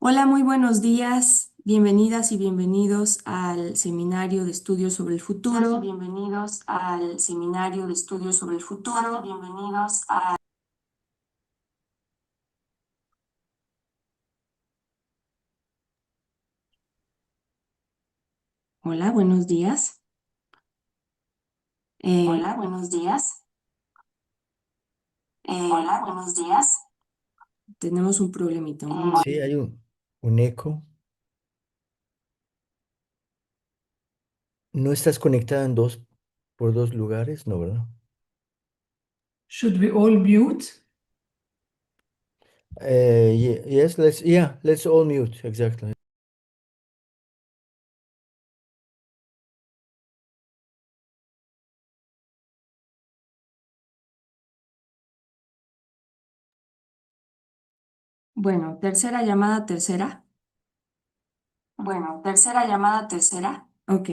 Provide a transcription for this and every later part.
Hola, muy buenos días. Bienvenidas y bienvenidos al Seminario de Estudios sobre el Futuro. Bienvenidos al Seminario de Estudios sobre el Futuro. Bienvenidos a... Hola, buenos días. Hola, buenos días. Hola, buenos días. Tenemos un problemita. Sí, hay un eco. ¿No estás conectada por dos lugares? No, ¿verdad? Should we all mute? Yes, let's all mute, exactly. Bueno, tercera llamada, tercera. Bueno, tercera llamada, tercera. Ok.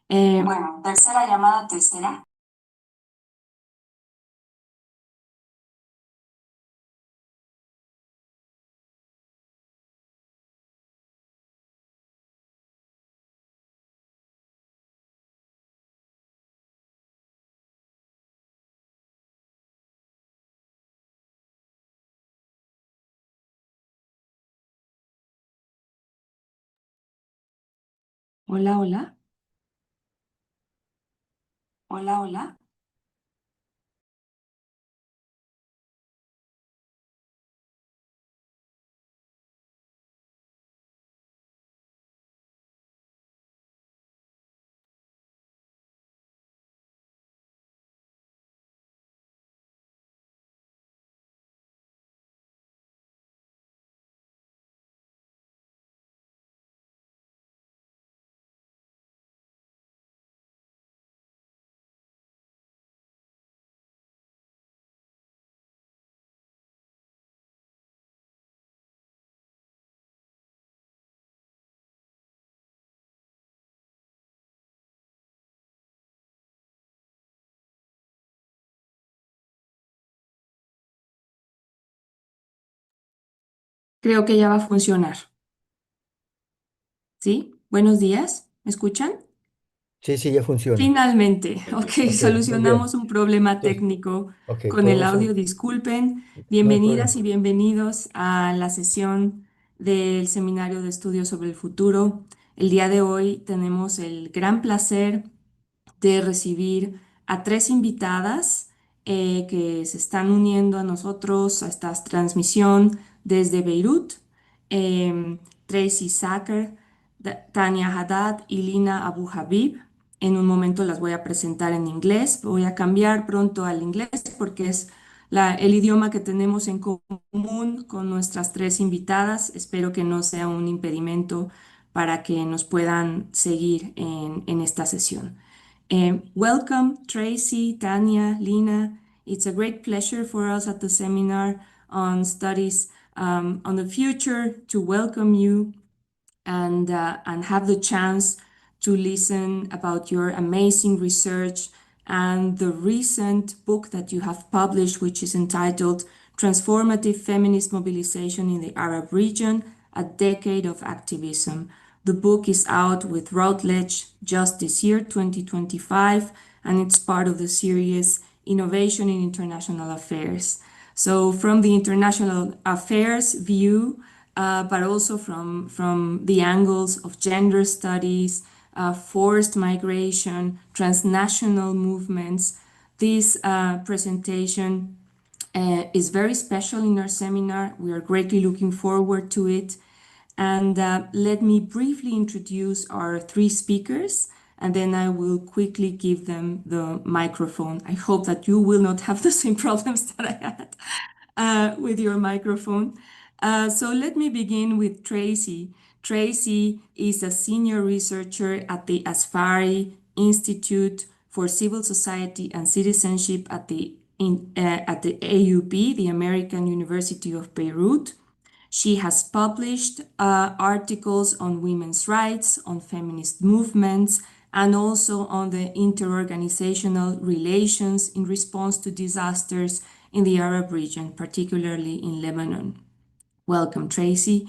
Bueno, tercera llamada, tercera. Hola, hola. Hola, hola. Creo que ya va a funcionar. ¿Sí? Buenos días. ¿Me escuchan? Sí, sí, ya funciona. Finalmente, ok, Ok, muy solucionamos bien. un problema Entonces, técnico ok, con el podemos... audio. Disculpen. No hay problema. Bienvenidas y bienvenidos a la sesión del Seminario de Estudios sobre el Futuro. El día de hoy tenemos el gran placer de recibir a tres invitadas que se están uniendo a nosotros a esta transmisión desde Beirut. Tracy Sacker, Tania Haddad y Lina Abu Habib. En un momento las voy a presentar en inglés. Voy a cambiar pronto al inglés porque es el idioma que tenemos en común con nuestras tres invitadas. Espero que no sea un impedimento para que nos puedan seguir en esta sesión. Welcome, Tracy, Tanya, Lina. It's a great pleasure for us at the seminar on studies on the future to welcome you and have the chance to listen about your amazing research and the recent book that you have published, which is entitled Transformative Feminist Mobilization in the Arab Region, A Decade of Activism. The book is out with Routledge just this year, 2025, and it's part of the series Innovation in International Affairs. So, from the international affairs view, but also from the angles of gender studies, forced migration, transnational movements. This presentation is very special in our seminar. We are greatly looking forward to it. And let me briefly introduce our three speakers, and then I will quickly give them the microphone. I hope that you will not have the same problems that I had with your microphone. So let me begin with Tracy. Tracy is a senior researcher at the Asfari Institute for Civil Society and Citizenship at the AUB, the American University of Beirut. She has published articles on women's rights, on feminist movements, and also on the interorganizational relations in response to disasters in the Arab region, particularly in Lebanon. Welcome, Tracy.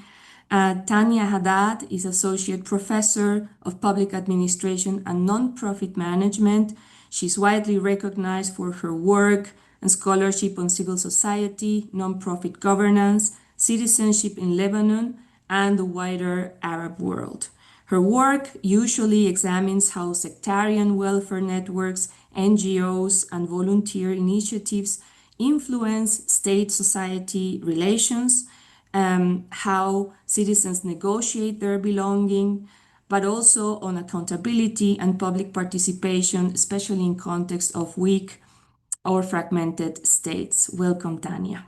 Tanya Haddad is Associate Professor of Public Administration and Nonprofit Management. She's widely recognized for her work and scholarship on civil society, nonprofit governance, citizenship in Lebanon, and the wider Arab world. Her work usually examines how sectarian welfare networks, NGOs, and volunteer initiatives influence state-society relations, how citizens negotiate their belonging, but also on accountability and public participation, especially in context of weak or fragmented states. Welcome, Tanya.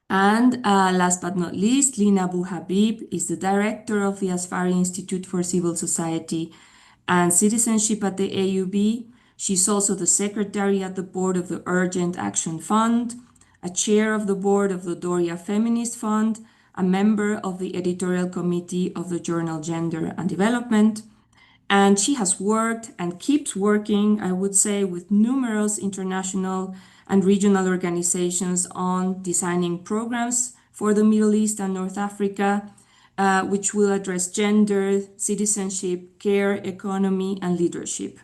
And last but not least, Lina Abu Habib is the director of the Asfari Institute for Civil Society and Citizenship at the AUB. She's also the secretary at the board of the Urgent Action Fund, a chair of the board of the Doria Feminist Fund, a member of the editorial committee of the journal Gender and Development. And she has worked and keeps working, I would say, with numerous international and regional organizations on designing programs for the Middle East and North Africa, which will address gender, citizenship, care, economy, and leadership.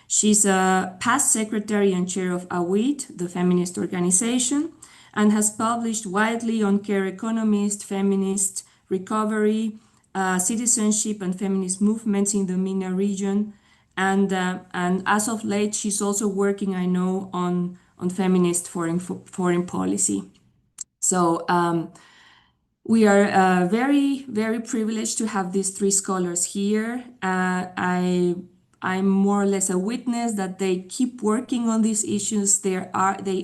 She's a past secretary and chair of AWID, the feminist organization, and has published widely on care economist, feminist recovery, citizenship, and feminist movements in the MENA region. And as of late, she's also working, I know, on feminist foreign policy. So we are very, very privileged to have these three scholars here. I'm more or less a witness that they keep working on these issues. They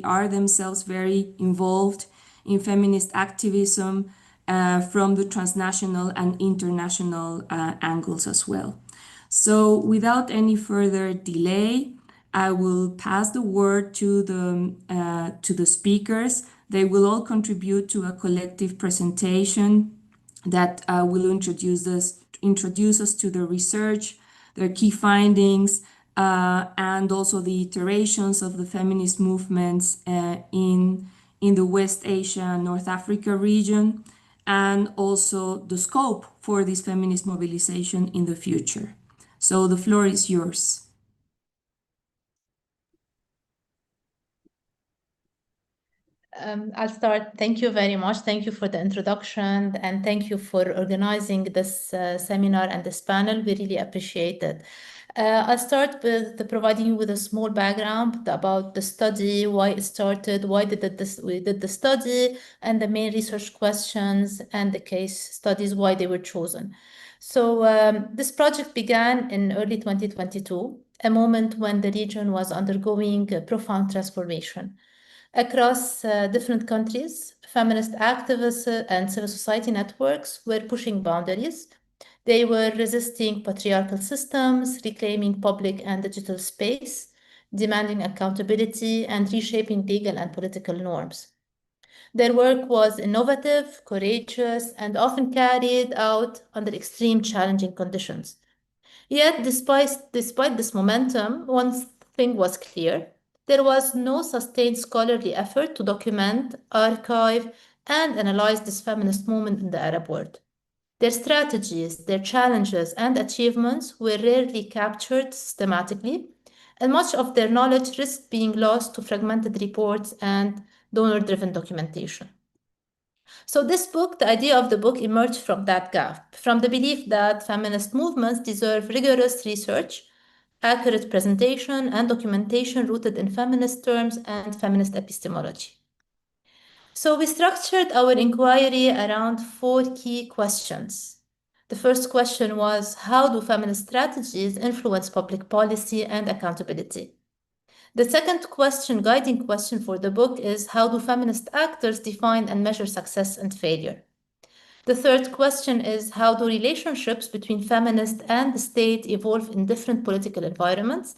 are themselves very involved in feminist activism from the transnational and international angles as well. So without any further delay, I will pass the word to the speakers. They will all contribute to a collective presentation that will introduce us to the research, their key findings, and also the iterations of the feminist movements in the West Asia and North Africa region, and also the scope for this feminist mobilization in the future. So the floor is yours. I'll start. Thank you very much. Thank you for the introduction, and thank you for organizing this seminar and this panel. We really appreciate it. I'll start with providing you with a small background about the study, why it started, why we did the study, and the main research questions and the case studies, why they were chosen. So this project began in early 2022, a moment when the region was undergoing a profound transformation. Across different countries, feminist activists and civil society networks were pushing boundaries. They were resisting patriarchal systems, reclaiming public and digital space, demanding accountability, and reshaping legal and political norms. Their work was innovative, courageous, and often carried out under extreme challenging conditions. Yet, despite this momentum, one thing was clear. There was no sustained scholarly effort to document, archive, and analyze this feminist movement in the Arab world. Their strategies, their challenges, and achievements were rarely captured systematically, and much of their knowledge risked being lost to fragmented reports and donor-driven documentation. So this book, the idea of the book emerged from that gap, from the belief that feminist movements deserve rigorous research, accurate presentation, and documentation rooted in feminist terms and feminist epistemology. So we structured our inquiry around 4 key questions. The first question was, how do feminist strategies influence public policy and accountability? The second question, guiding question for the book, is how do feminist actors define and measure success and failure? The third question is how do relationships between feminists and the state evolve in different political environments?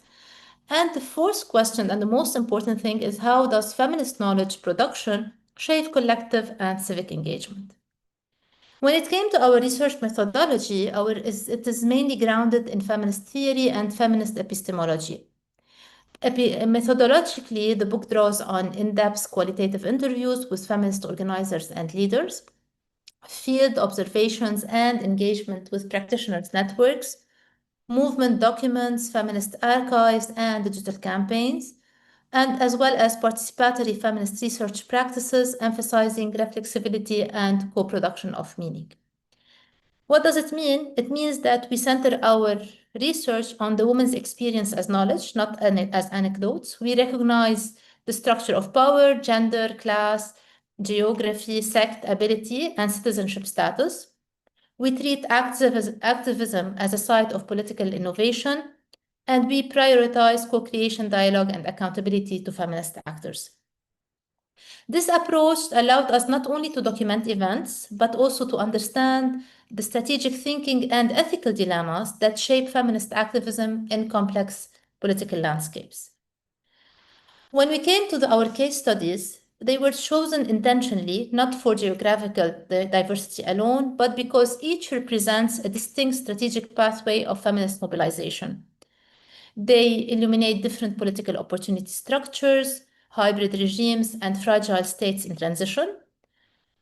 And the fourth question, and the most important thing, is how does feminist knowledge production shape collective and civic engagement? When it came to our research methodology, it is mainly grounded in feminist theory and feminist epistemology. Methodologically, the book draws on in-depth qualitative interviews with feminist organizers and leaders. field observations and engagement with practitioners networks, movement documents, feminist archives, and digital campaigns, and as well as participatory feminist research practices emphasizing reflexivity and co-production of meaning. What does it mean? It means that we center our research on the woman's experience as knowledge, not as anecdotes. We recognize the structure of power, gender, class, geography, sect, ability, and citizenship status. We treat activism as a site of political innovation, and we prioritize co-creation, dialogue, and accountability to feminist actors. This approach allowed us not only to document events, but also to understand the strategic thinking and ethical dilemmas that shape feminist activism in complex political landscapes. When we came to our case studies, they were chosen intentionally, not for geographical diversity alone, but because each represents a distinct strategic pathway of feminist mobilization. They illuminate different political opportunity structures, hybrid regimes, and fragile states in transition.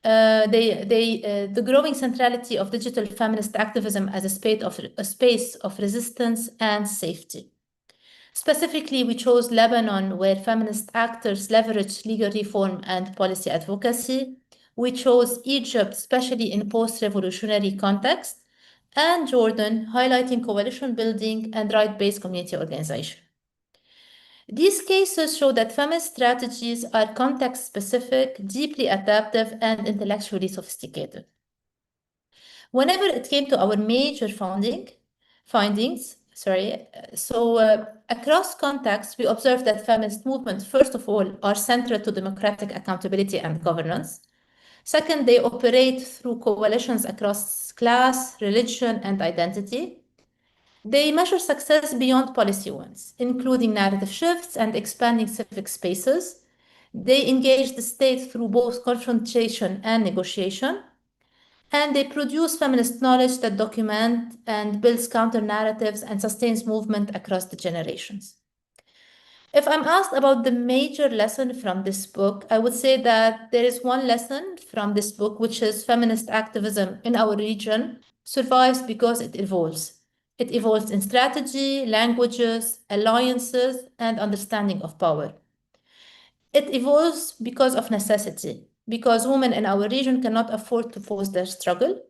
The growing centrality of digital feminist activism as a space of resistance and safety. Specifically, we chose Lebanon, where feminist actors leverage legal reform and policy advocacy. We chose Egypt, especially in post-revolutionary context, and Jordan, highlighting coalition building and right-based community organization. These cases show that feminist strategies are context-specific, deeply adaptive, and intellectually sophisticated. Whenever it came to our major findings, across contexts, we observed that feminist movements, first of all, are central to democratic accountability and governance. Second, they operate through coalitions across class, religion, and identity. They measure success beyond policy ones, including narrative shifts and expanding civic spaces. They engage the state through both confrontation and negotiation. And they produce feminist knowledge that documents and builds counter-narratives and sustains movement across the generations. If I'm asked about the major lesson from this book, I would say that there is one lesson from this book, which is feminist activism in our region survives because it evolves. It evolves in strategy, languages, alliances, and understanding of power. It evolves because of necessity, because women in our region cannot afford to pause their struggle.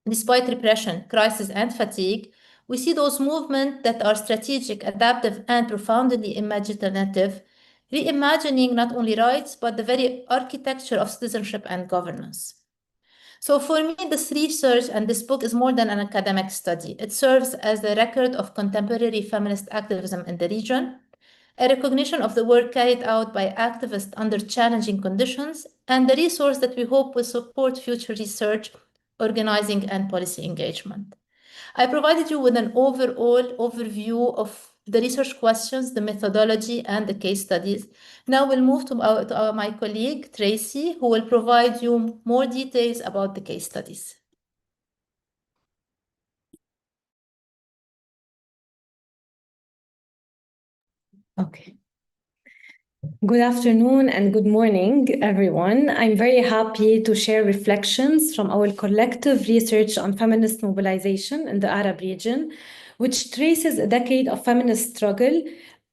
Despite repression, crisis, and fatigue, we see those movements that are strategic, adaptive, and profoundly imaginative, reimagining not only rights, but the very architecture of citizenship and governance. So for me, this research and this book is more than an academic study. It serves as a record of contemporary feminist activism in the region, a recognition of the work carried out by activists under challenging conditions, and the resource that we hope will support future research, organizing, and policy engagement. I provided you with an overall overview of the research questions, the methodology, and the case studies. Now we'll move to my colleague, Tracy, who will provide you more details about the case studies. Okay. Good afternoon and good morning, everyone. I'm very happy to share reflections from our collective research on feminist mobilization in the Arab region, which traces a decade of feminist struggle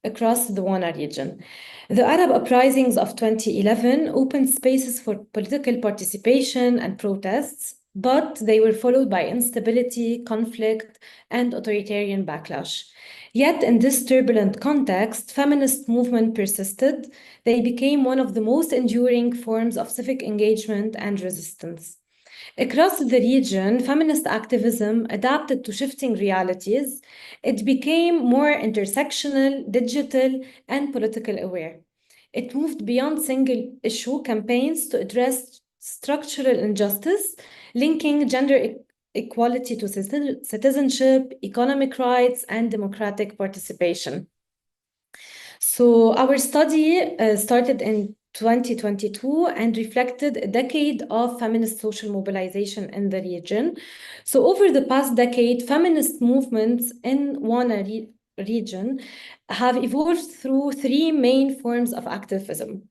across the WANA region. The Arab uprisings of 2011 opened spaces for political participation and protests, but they were followed by instability, conflict, and authoritarian backlash. Yet, in this turbulent context, feminist movement persisted. They became one of the most enduring forms of civic engagement and resistance. Across the region, feminist activism adapted to shifting realities. It became more intersectional, digital, and political aware. It moved beyond single-issue campaigns to address structural injustice, linking gender equality to citizenship, economic rights, and democratic participation. So our study started in 2022 and reflected a decade of feminist social mobilization in the region. So over the past decade, feminist movements in WANA region have evolved through three main forms of activism.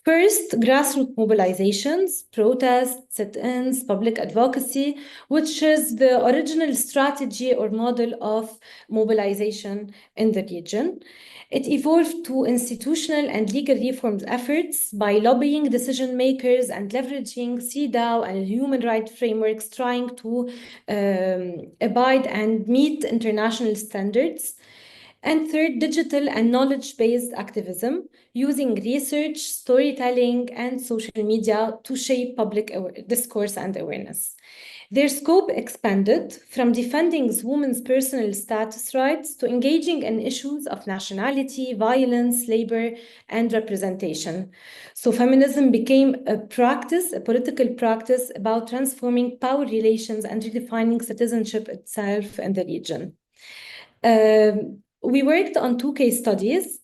First, grassroots mobilizations, protests, sit-ins, public advocacy, which is the original strategy or model of mobilization in the region. It evolved to institutional and legal reforms efforts by lobbying decision makers and leveraging CEDAW and human rights frameworks trying to abide and meet international standards. And third, digital and knowledge-based activism, using research, storytelling, and social media to shape public discourse and awareness. Their scope expanded from defending women's personal status rights to engaging in issues of nationality, violence, labor, and representation. So feminism became a practice, a political practice about transforming power relations and redefining citizenship itself in the region. We worked on two case studies.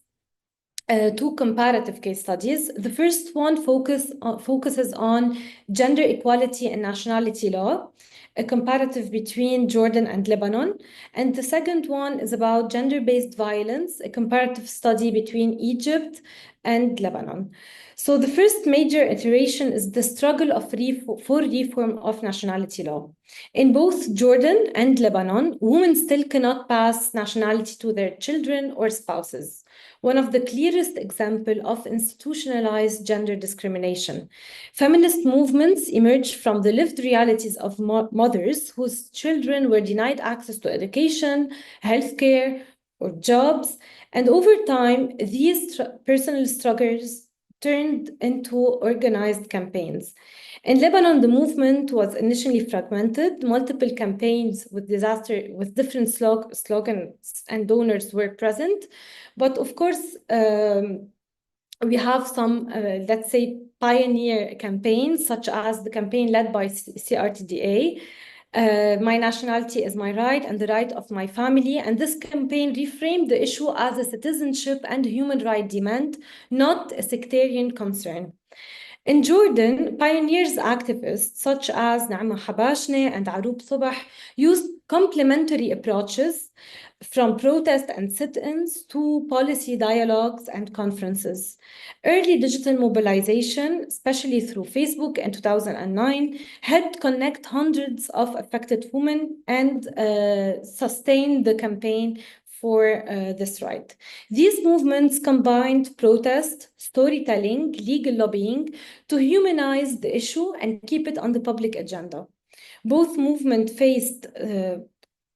Two comparative case studies. The first one focuses on gender equality and nationality law, a comparative between Jordan and Lebanon. And the second one is about gender-based violence, a comparative study between Egypt and Lebanon. So the first major iteration is the struggle for reform of nationality law. In both Jordan and Lebanon, women still cannot pass nationality to their children or spouses. One of the clearest examples of institutionalized gender discrimination. Feminist movements emerged from the lived realities of mothers whose children were denied access to education, healthcare, or jobs. And over time, these personal struggles turned into organized campaigns. In Lebanon, the movement was initially fragmented. Multiple campaigns with different slogans and donors were present. But of course, we have some, let's say, pioneer campaigns, such as the campaign led by CRTDA, My Nationality is My Right and the Right of My Family. And this campaign reframed the issue as a citizenship and human right demand, not a sectarian concern. In Jordan, pioneers activists such as Naama Habashne and Aroub Subah used complementary approaches from protest and sit-ins to policy dialogues and conferences. Early digital mobilization, especially through Facebook in 2009, helped connect hundreds of affected women and sustain the campaign for this right. These movements combined protest, storytelling, legal lobbying to humanize the issue and keep it on the public agenda. Both movements faced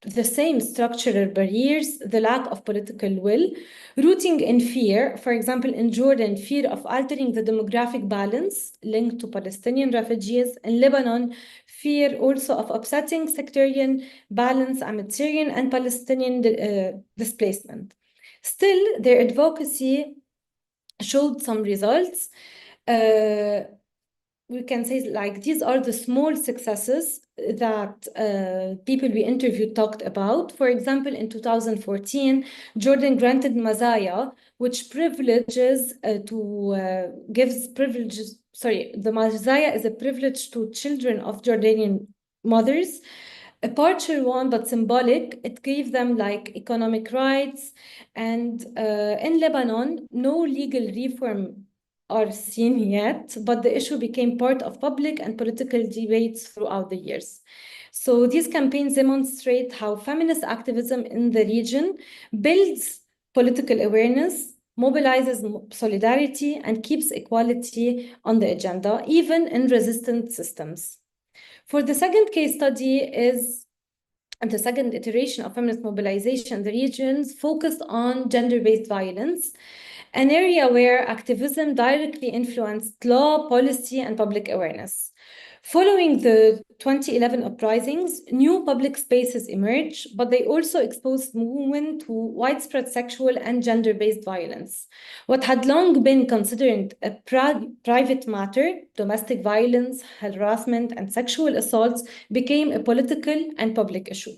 the same structural barriers, the lack of political will, rooting in fear, for example, in Jordan, fear of altering the demographic balance linked to Palestinian refugees. In Lebanon, fear also of upsetting sectarian balance amid Syrian and Palestinian displacement. Still, their advocacy showed some results. We can say like these are the small successes that people we interviewed talked about. For example, in 2014, Jordan granted Mazaya, which privileges gives privileges. Sorry, the Mazaya is a privilege to children of Jordanian mothers. A partial one, but symbolic. It gave them like economic rights. And in Lebanon, no legal reform are seen yet, but the issue became part of public and political debates throughout the years. So these campaigns demonstrate how feminist activism in the region builds political awareness, mobilizes solidarity, and keeps equality on the agenda, even in resistant systems. For the second case study and the second iteration of feminist mobilization, the regions focused on gender-based violence, an area where activism directly influenced law, policy, and public awareness. Following the 2011 uprisings, new public spaces emerged, but they also exposed women to widespread sexual and gender-based violence. What had long been considered a private matter, domestic violence, harassment, and sexual assaults became a political and public issue.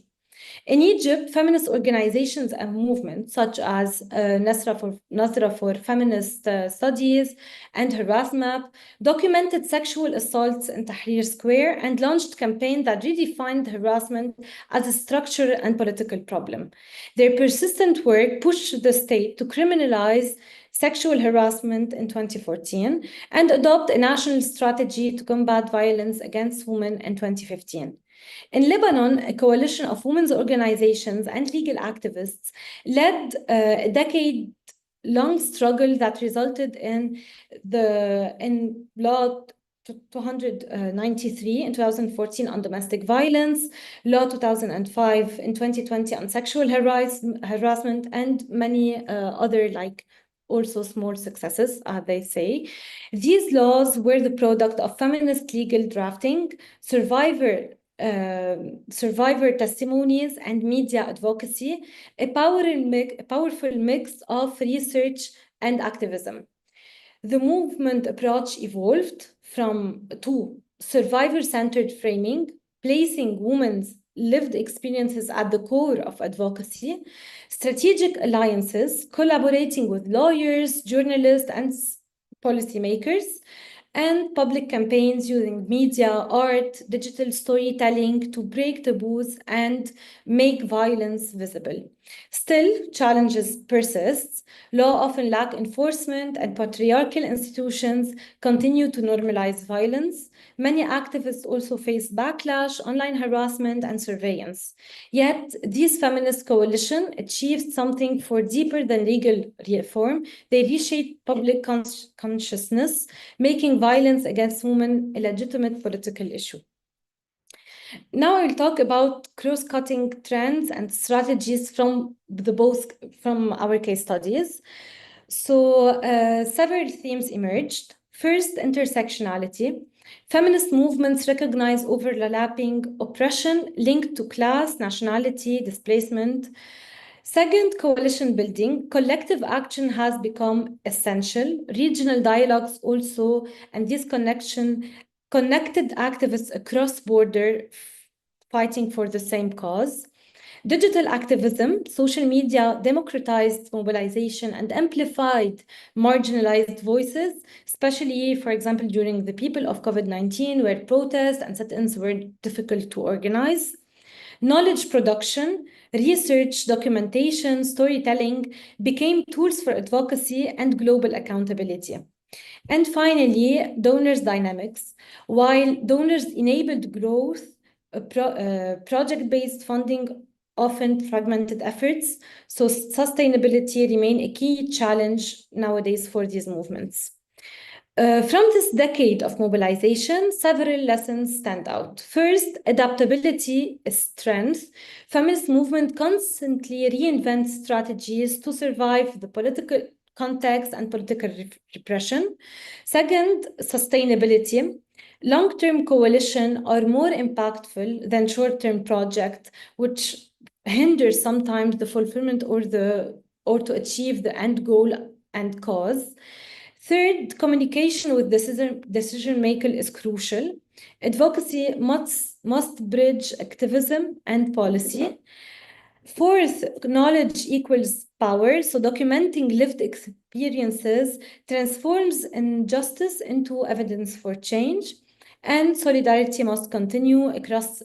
In Egypt, feminist organizations and movements such as Nazra for Feminist Studies and Harassmap documented sexual assaults in Tahrir Square and launched campaigns that redefined harassment as a structural and political problem. Their persistent work pushed the state to criminalize sexual harassment in 2014, and adopt a national strategy to combat violence against women in 2015. In Lebanon, a coalition of women's organizations and legal activists led a decade-long struggle that resulted in Law 293 in 2014 on domestic violence, Law 2005 in 2020 on sexual harassment, and many other also small successes, they say. These laws were the product of feminist legal drafting, survivor testimonies, and media advocacy, a powerful mix of research and activism. The movement approach evolved to survivor-centered framing, placing women's lived experiences at the core of advocacy, strategic alliances, collaborating with lawyers, journalists, and policymakers, and public campaigns using media, art, digital storytelling to break taboos and make violence visible. Still, challenges persist. Law often lack enforcement, and patriarchal institutions continue to normalize violence. Many activists also face backlash, online harassment, and surveillance. Yet, these feminist coalitions achieved something far deeper than legal reform. They reshaped public consciousness, making violence against women a legitimate political issue. Now I will talk about cross-cutting trends and strategies from our case studies. So several themes emerged. First, intersectionality. Feminist movements recognize overlapping oppression linked to class, nationality, displacement. Second, coalition building. Collective action has become essential. Regional dialogues also, and this connected activists across border fighting for the same cause. Digital activism, social media democratized mobilization and amplified marginalized voices, especially, for example, during the people of COVID-19, where protests and sit-ins were difficult to organize. Knowledge production, research, documentation, storytelling became tools for advocacy and global accountability. And finally, donors' dynamics. While donors enabled growth, project-based funding often fragmented efforts, so sustainability remain a key challenge nowadays for these movements. From this decade of mobilization, several lessons stand out. First, adaptability is strength. Feminist movement constantly reinvents strategies to survive the political context and political repression. Second, sustainability. Long-term coalitions are more impactful than short-term projects, which hinder sometimes the fulfillment or to achieve the end goal and cause. Third, communication with decision maker is crucial. Advocacy must bridge activism and policy. Fourth, knowledge equals power. So documenting lived experiences transforms injustice into evidence for change. And solidarity must continue across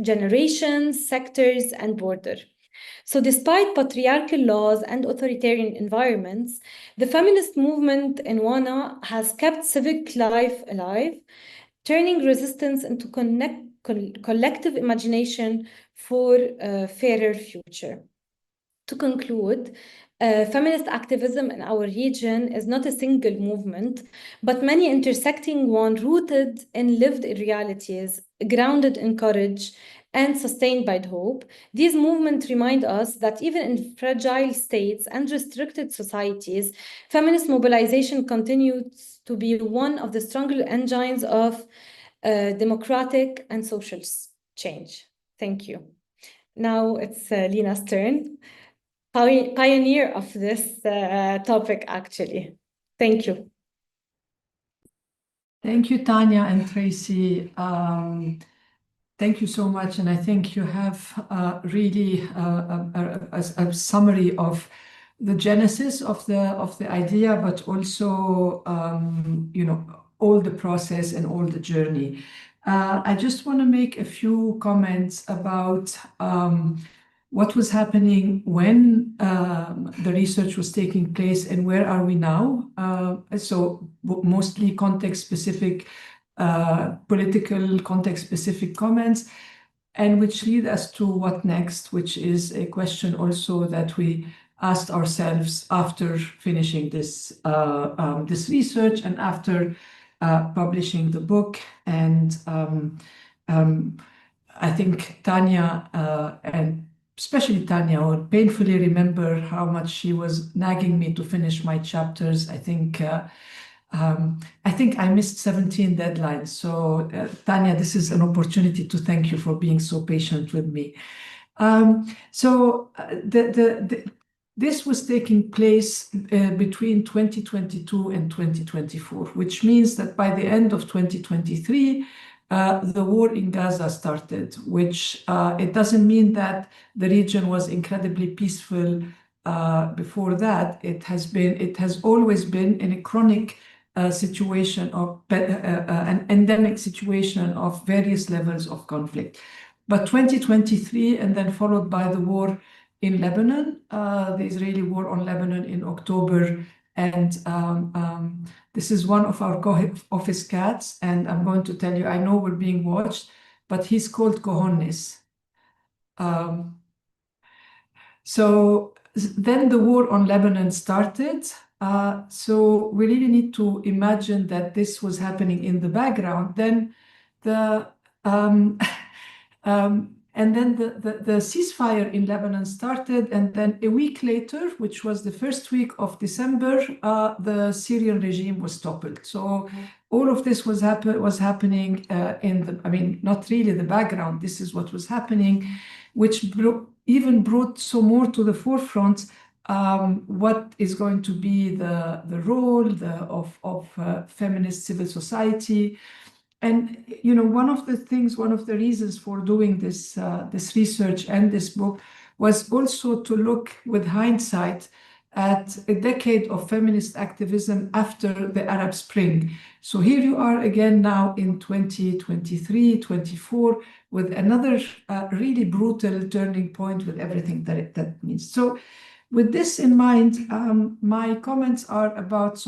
generations, sectors, and borders. So despite patriarchal laws and authoritarian environments, the feminist movement in WANA has kept civic life alive, turning resistance into collective imagination for a fairer future. To conclude, feminist activism in our region is not a single movement, but many intersecting one rooted in lived realities, grounded in courage, and sustained by hope. These movements remind us that even in fragile states and restricted societies, feminist mobilization continues to be one of the stronger engines of democratic and social change. Thank you. Now it's Lina's turn, pioneer of this topic, actually. Thank you. Thank you, Tanya and Tracy. Thank you so much, and I think you have really a summary of the genesis of the idea, but also all the process and all the journey. I just want to make a few comments about what was happening when the research was taking place, and where are we now. So mostly context-specific, political context-specific comments, and which lead us to what next, which is a question also that we asked ourselves after finishing this research and after publishing the book. And I think Tanya, and especially Tanya, will painfully remember how much she was nagging me to finish my chapters. I think I missed 17 deadlines. So Tanya, this is an opportunity to thank you for being so patient with me. This was taking place between 2022 and 2024, which means that by the end of 2023, the war in Gaza started, which it doesn't mean that the region was incredibly peaceful before that. It has always been in a chronic situation of an endemic situation of various levels of conflict. But 2023, and then followed by the war in Lebanon, the Israeli war on Lebanon in October. And this is one of our office cats, and I'm going to tell you, I know we're being watched, but he's called Cojones. So then the war on Lebanon started. So we really need to imagine that this was happening in the background. Then and then the ceasefire in Lebanon started, and then a week later, which was the first week of December, the Syrian regime was toppled. So all of this was happening not really the background. This is what was happening, which even brought so more to the forefront what is going to be the role of feminist civil society. And one of the reasons for doing this research and this book was also to look with hindsight at a decade of feminist activism after the Arab Spring. So here you are again now in 2023, 24, with another really brutal turning point with everything that means. So with this in mind, my comments are about,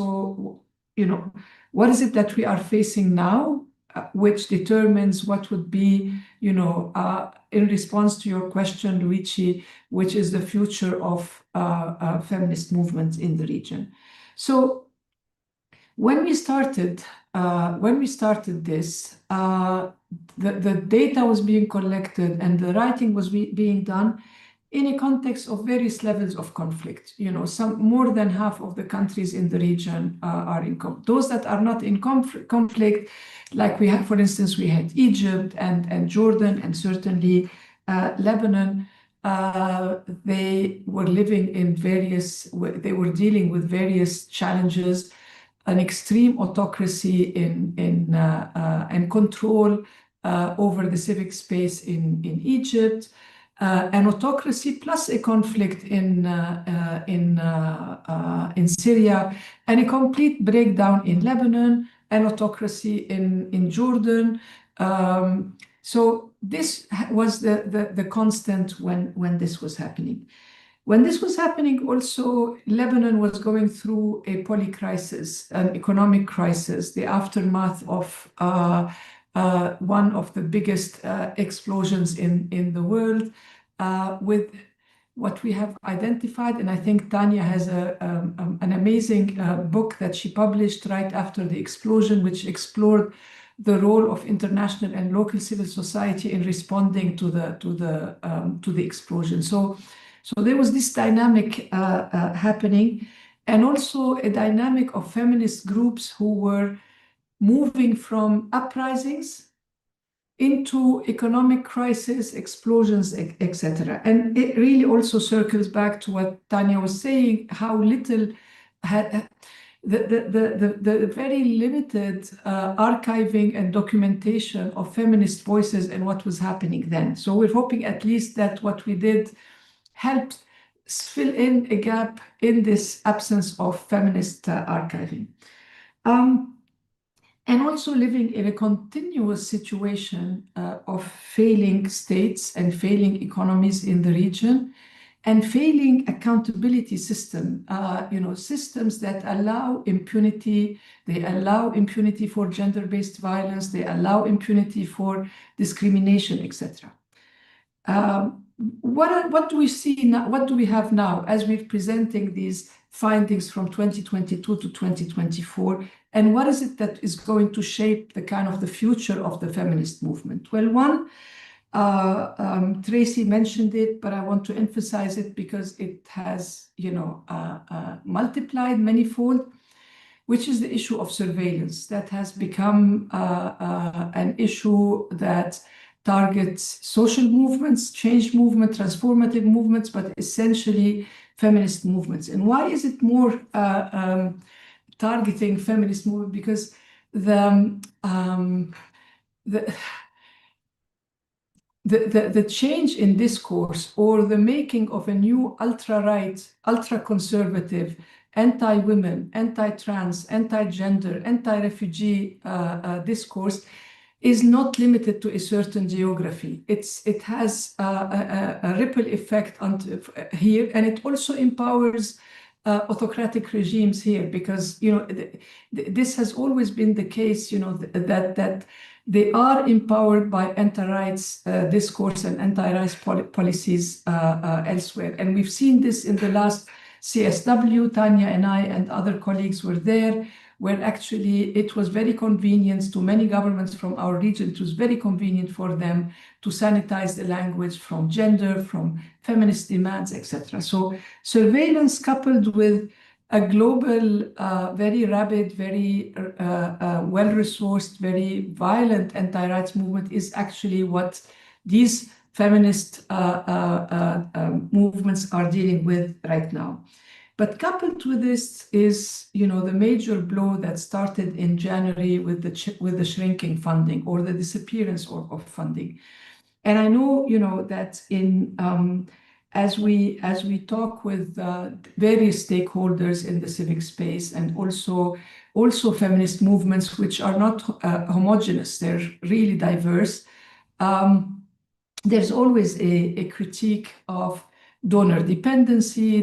what is it that we are facing now? Which determines what would be, in response to your question, Luigi, which is the future of feminist movements in the region. So when we started this, the data was being collected and the writing was being done in a context of various levels of conflict. Some more than half of the countries in the region are in conflict. Those that are not in conflict, like we had, for instance, we had Egypt and Jordan, and certainly Lebanon. They were dealing with various challenges, an extreme autocracy and control over the civic space in Egypt. An autocracy plus a conflict in Syria, and a complete breakdown in Lebanon, an autocracy in Jordan. So this was the constant when this was happening. When this was happening, also Lebanon was going through a polycrisis, an economic crisis, the aftermath of one of the biggest explosions in the world, with what we have identified. And I think Tanya has an amazing book that she published right after the explosion, which explored the role of international and local civil society in responding to the explosion. So there was this dynamic happening, and also a dynamic of feminist groups who were moving from uprisings into economic crisis, explosions, etc. And it really also circles back to what Tanya was saying, how little the very limited archiving and documentation of feminist voices and what was happening then. So we're hoping at least that what we did helped fill in a gap in this absence of feminist archiving. And also living in a continuous situation of of failing states and failing economies in the region, and failing accountability system, systems that allow impunity. They allow impunity for gender-based violence. They allow impunity for discrimination, etc. What do we see now? What do we have now as we're presenting these findings from 2022 to 2024? And what is it that is going to shape the kind of the future of the feminist movement? Well, one, Tracy mentioned it, but I want to emphasize it because it has, multiplied manifold, which is the issue of surveillance that has become an issue that targets social movements, change movement, transformative movements, but essentially feminist movements. And why is it more targeting feminist movement? Because the change in discourse, or the making of a new ultra-right, ultra-conservative, anti-women, anti-trans, anti-gender, anti-refugee discourse is not limited to a certain geography. It has a ripple effect here, and it also empowers autocratic regimes here, because this has always been the case, that they are empowered by anti-rights discourse and anti-rights policies elsewhere. And we've seen this in the last CSW. Tanya and I and other colleagues were there, where actually it was very convenient to many governments from our region. It was very convenient for them to sanitize the language from gender, from feminist demands, etc. So surveillance coupled with a global, very rabid, very well-resourced, very violent anti-rights movement is actually what these feminist movements are dealing with right now. But coupled with this is, the major blow that started in January with the shrinking funding, or the disappearance of funding. And I know, that as we talk with various stakeholders in the civic space, and also feminist movements, which are not homogeneous, they're really diverse. There's always a critique of donor dependency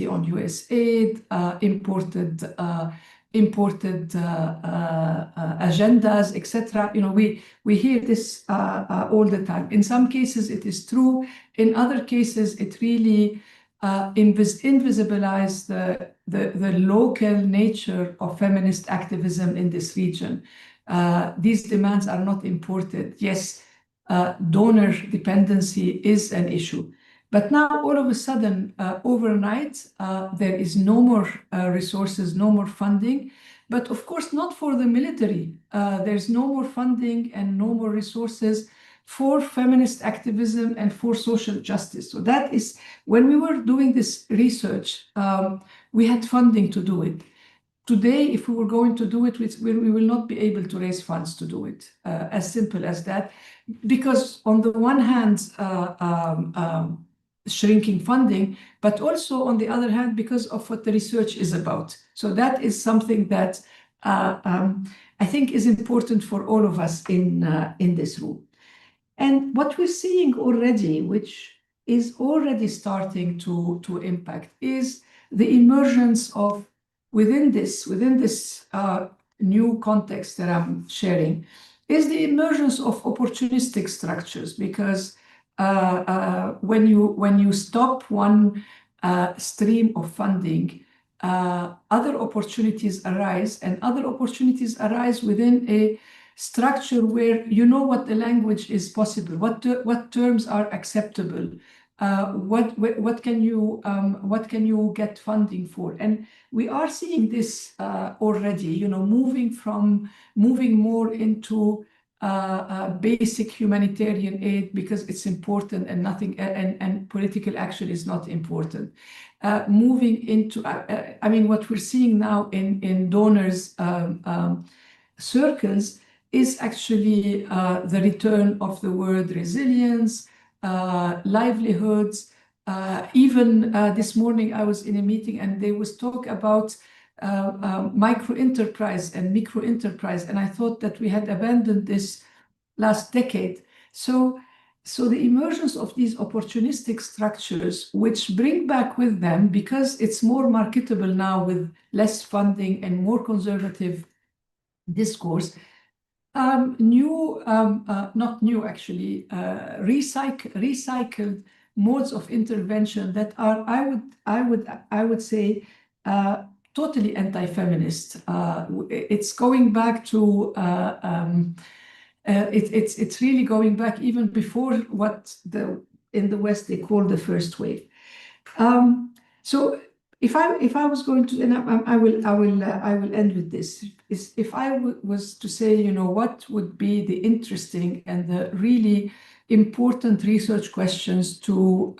on US aid, imported agendas, etc. We hear this all the time. In some cases, it is true. In other cases, it really invisibilizes the local nature of feminist activism in this region. These demands are not imported. Yes, donor dependency is an issue. But now, all of a sudden, overnight, there is no more resources, no more funding. But of course, not for the military. There's no more funding and no more resources for feminist activism and for social justice. So that is, when we were doing this research, we had funding to do it. Today, if we were going to do it, we will not be able to raise funds to do it, as simple as that. Because on the one hand, shrinking funding, but also on the other hand, because of what the research is about. So that is something that I think is important for all of us in this room. And what we're seeing already, which is already starting to impact, is the emergence of, within this new context that I'm sharing, is the emergence of opportunistic structures. Because when you stop one stream of funding, other opportunities arise, and other opportunities arise within a structure where what the language is possible, what terms are acceptable, what can you get funding for. And we are seeing this already, moving more into basic humanitarian aid, because it's important, and nothing, and political action is not important. Moving into, what we're seeing now in donors circles is actually the return of the word resilience, livelihoods. Even this morning I was in a meeting and there was talk about micro enterprise and micro enterprise, and I thought that we had abandoned this last decade. So the emergence of these opportunistic structures, which bring back with them, because it's more marketable now with less funding and more conservative discourse, not new actually, recycled modes of intervention that are, I would say, totally anti-feminist. It's going back to it's really going back even before what in the West they call the first wave. So if I was going to, and I will end with this. If I was to say, you know, what would be the interesting and the really important research questions to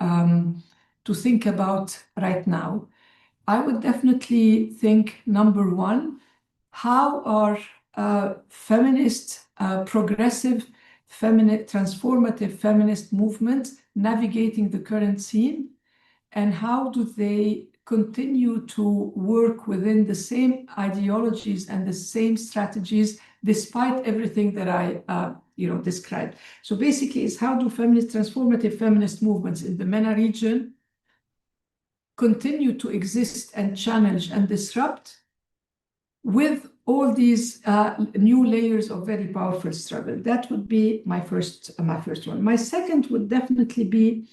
think about right now, I would definitely think, number one, how are feminist, progressive, transformative feminist movements navigating the current scene, and how do they continue to work within the same ideologies and the same strategies despite everything that I described. So basically, it's how do transformative feminist movements in the MENA region continue to exist and challenge and disrupt with all these new layers of very powerful struggle. That would be my first one. My second would definitely be,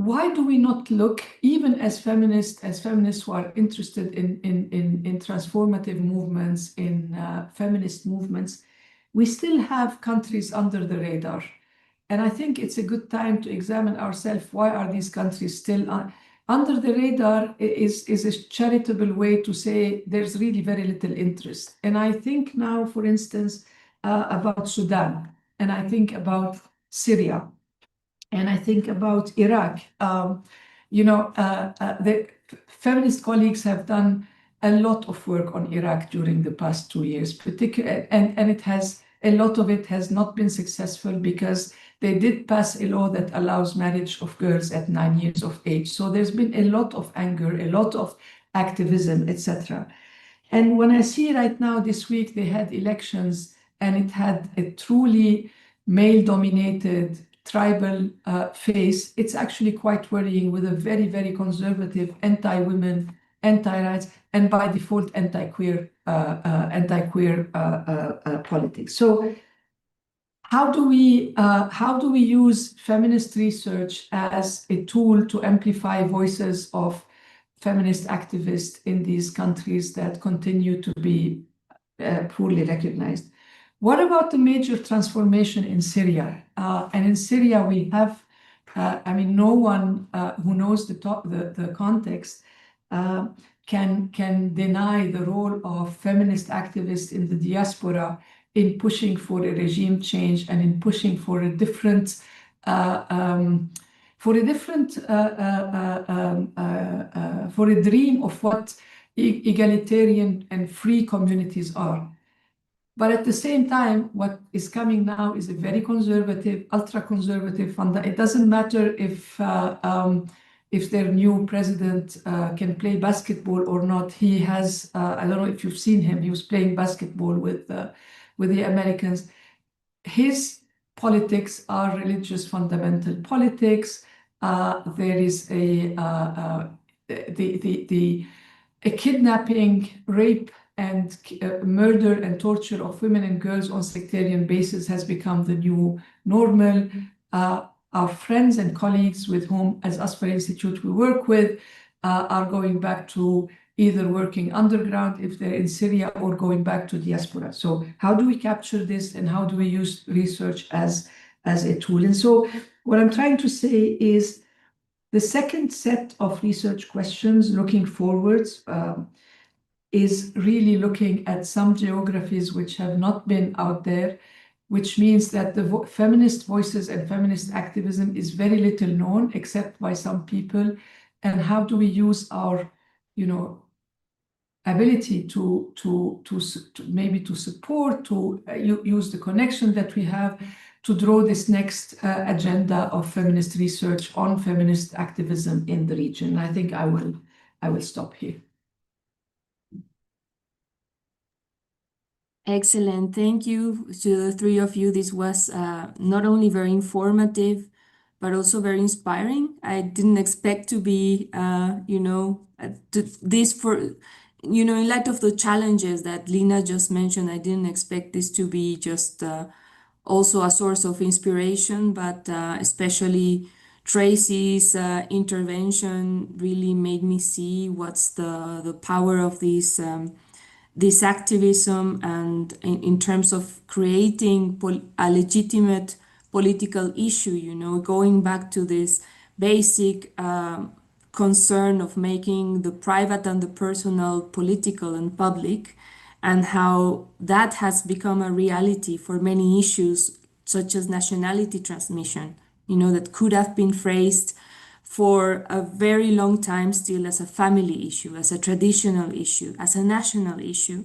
why do we not look, even as feminists who are interested in transformative movements, in feminist movements, we still have countries under the radar. And I think it's a good time to examine ourselves, why are these countries still under the radar? Is a charitable way to say there's really very little interest. And I think now, for instance, about Sudan, and I think about Syria, and I think about Iraq. The feminist colleagues have done a lot of work on Iraq during the past 2 years, particularly, and a lot of it has not been successful because they did pass a law that allows marriage of girls at 9 years of age. So there's been a lot of anger, a lot of activism, etc. And when I see right now this week, they had elections and it had a truly male-dominated tribal face. It's actually quite worrying, with a very, very conservative, anti-women, anti-rights, and by default anti-queer politics. So how do we use feminist research as a tool to amplify voices of feminist activists in these countries that continue to be poorly recognized? What about the major transformation in Syria? And in Syria, we have, no one who knows the context can deny the role of feminist activists in the diaspora in pushing for a regime change and in pushing for a different for a dream of what egalitarian and free communities are. But at the same time, what is coming now is a very conservative, ultra-conservative fund. It doesn't matter if their new president can play basketball or not. He has, I don't know if you've seen him, he was playing basketball with the Americans. His politics are religious fundamental politics. There is a kidnapping, rape, and murder and torture of women and girls on sectarian basis has become the new normal. Our friends and colleagues with whom, as Asper Institute, we work with, are going back to either working underground if they're in Syria or going back to diaspora. So how do we capture this, and how do we use research as a tool? And so what I'm trying to say is the second set of research questions looking forwards is really looking at some geographies which have not been out there, which means that the feminist voices and feminist activism is very little known except by some people. And how do we use our, ability to maybe to support, to use the connection that we have to draw this next agenda of feminist research on feminist activism in the region. I think I will stop here. Excellent. Thank you to the three of you. This was not only very informative, but also very inspiring. I didn't expect to be, this for, in light of the challenges that Lina just mentioned, I didn't expect this to be just also a source of inspiration, but especially Tracy's intervention really made me see what's the power of this activism, and in terms of creating a legitimate political issue, going back to this basic concern of making the private and the personal political and public, and how that has become a reality for many issues, such as nationality transmission, that could have been phrased for a very long time still as a family issue, as a traditional issue, as a national issue,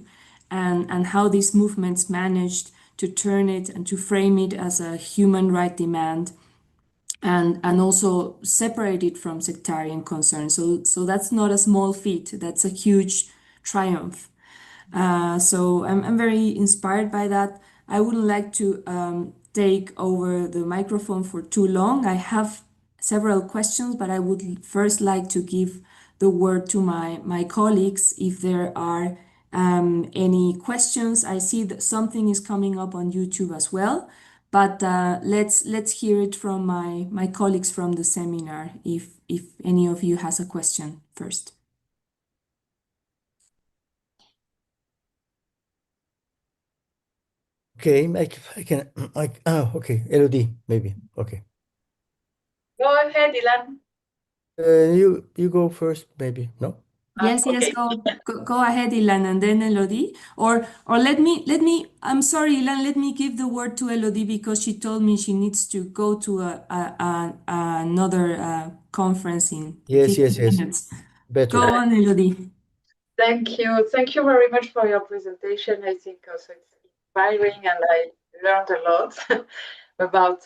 and how these movements managed to turn it and to frame it as a human right demand, and also separate it from sectarian concerns. So that's not a small feat, that's a huge triumph. So I'm very inspired by that. I wouldn't like to take over the microphone for too long. I have several questions, but I would first like to give the word to my colleagues if there are any questions. I see that something is coming up on YouTube as well, but let's hear it from my colleagues from the seminar if any of you has a question first. Okay, I can, okay, Elodie, maybe, okay. Go ahead, Ilan. You go first, maybe, no? Yes, Okay. go ahead, Ilan, and then Elodie. Or I'm sorry, Ilan, let me give the word to Elodie because she told me she needs to go to another conference in Yes, 15 minutes. better. Go on, Elodie. Thank you. Thank you very much for your presentation. I think also it's inspiring, and I learned a lot about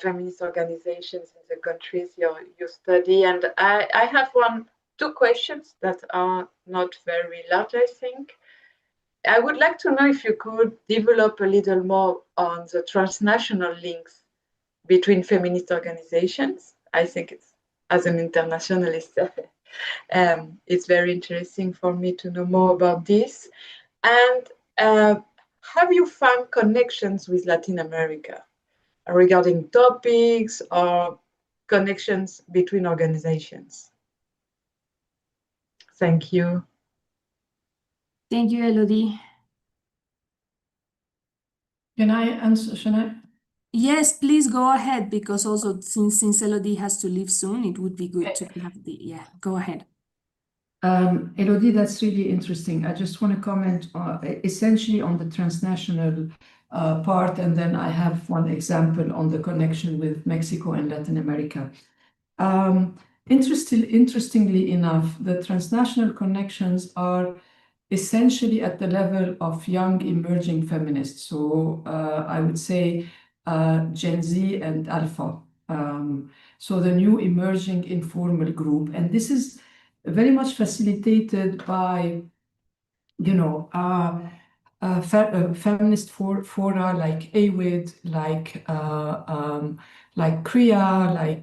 feminist organizations in the countries you study. And I have two questions that are not very large, I think. I would like to know if you could develop a little more on the transnational links between feminist organizations. I think it's, as an internationalist, it's very interesting for me to know more about this. And have you found connections with Latin America regarding topics or connections between organizations? Thank you. Thank you, Elodie. Can I answer? Should I? Yes, please go ahead, because also since Elodie has to leave soon, it would be good to have go ahead. Elodie, that's really interesting. I just want to comment essentially on the transnational part, and then I have one example on the connection with Mexico and Latin America. Interestingly enough, the transnational connections are essentially at the level of young emerging feminists. So I would say Gen Z and Alpha. So the new emerging informal group. And this is very much facilitated by, feminist fora like AWID, like CREA,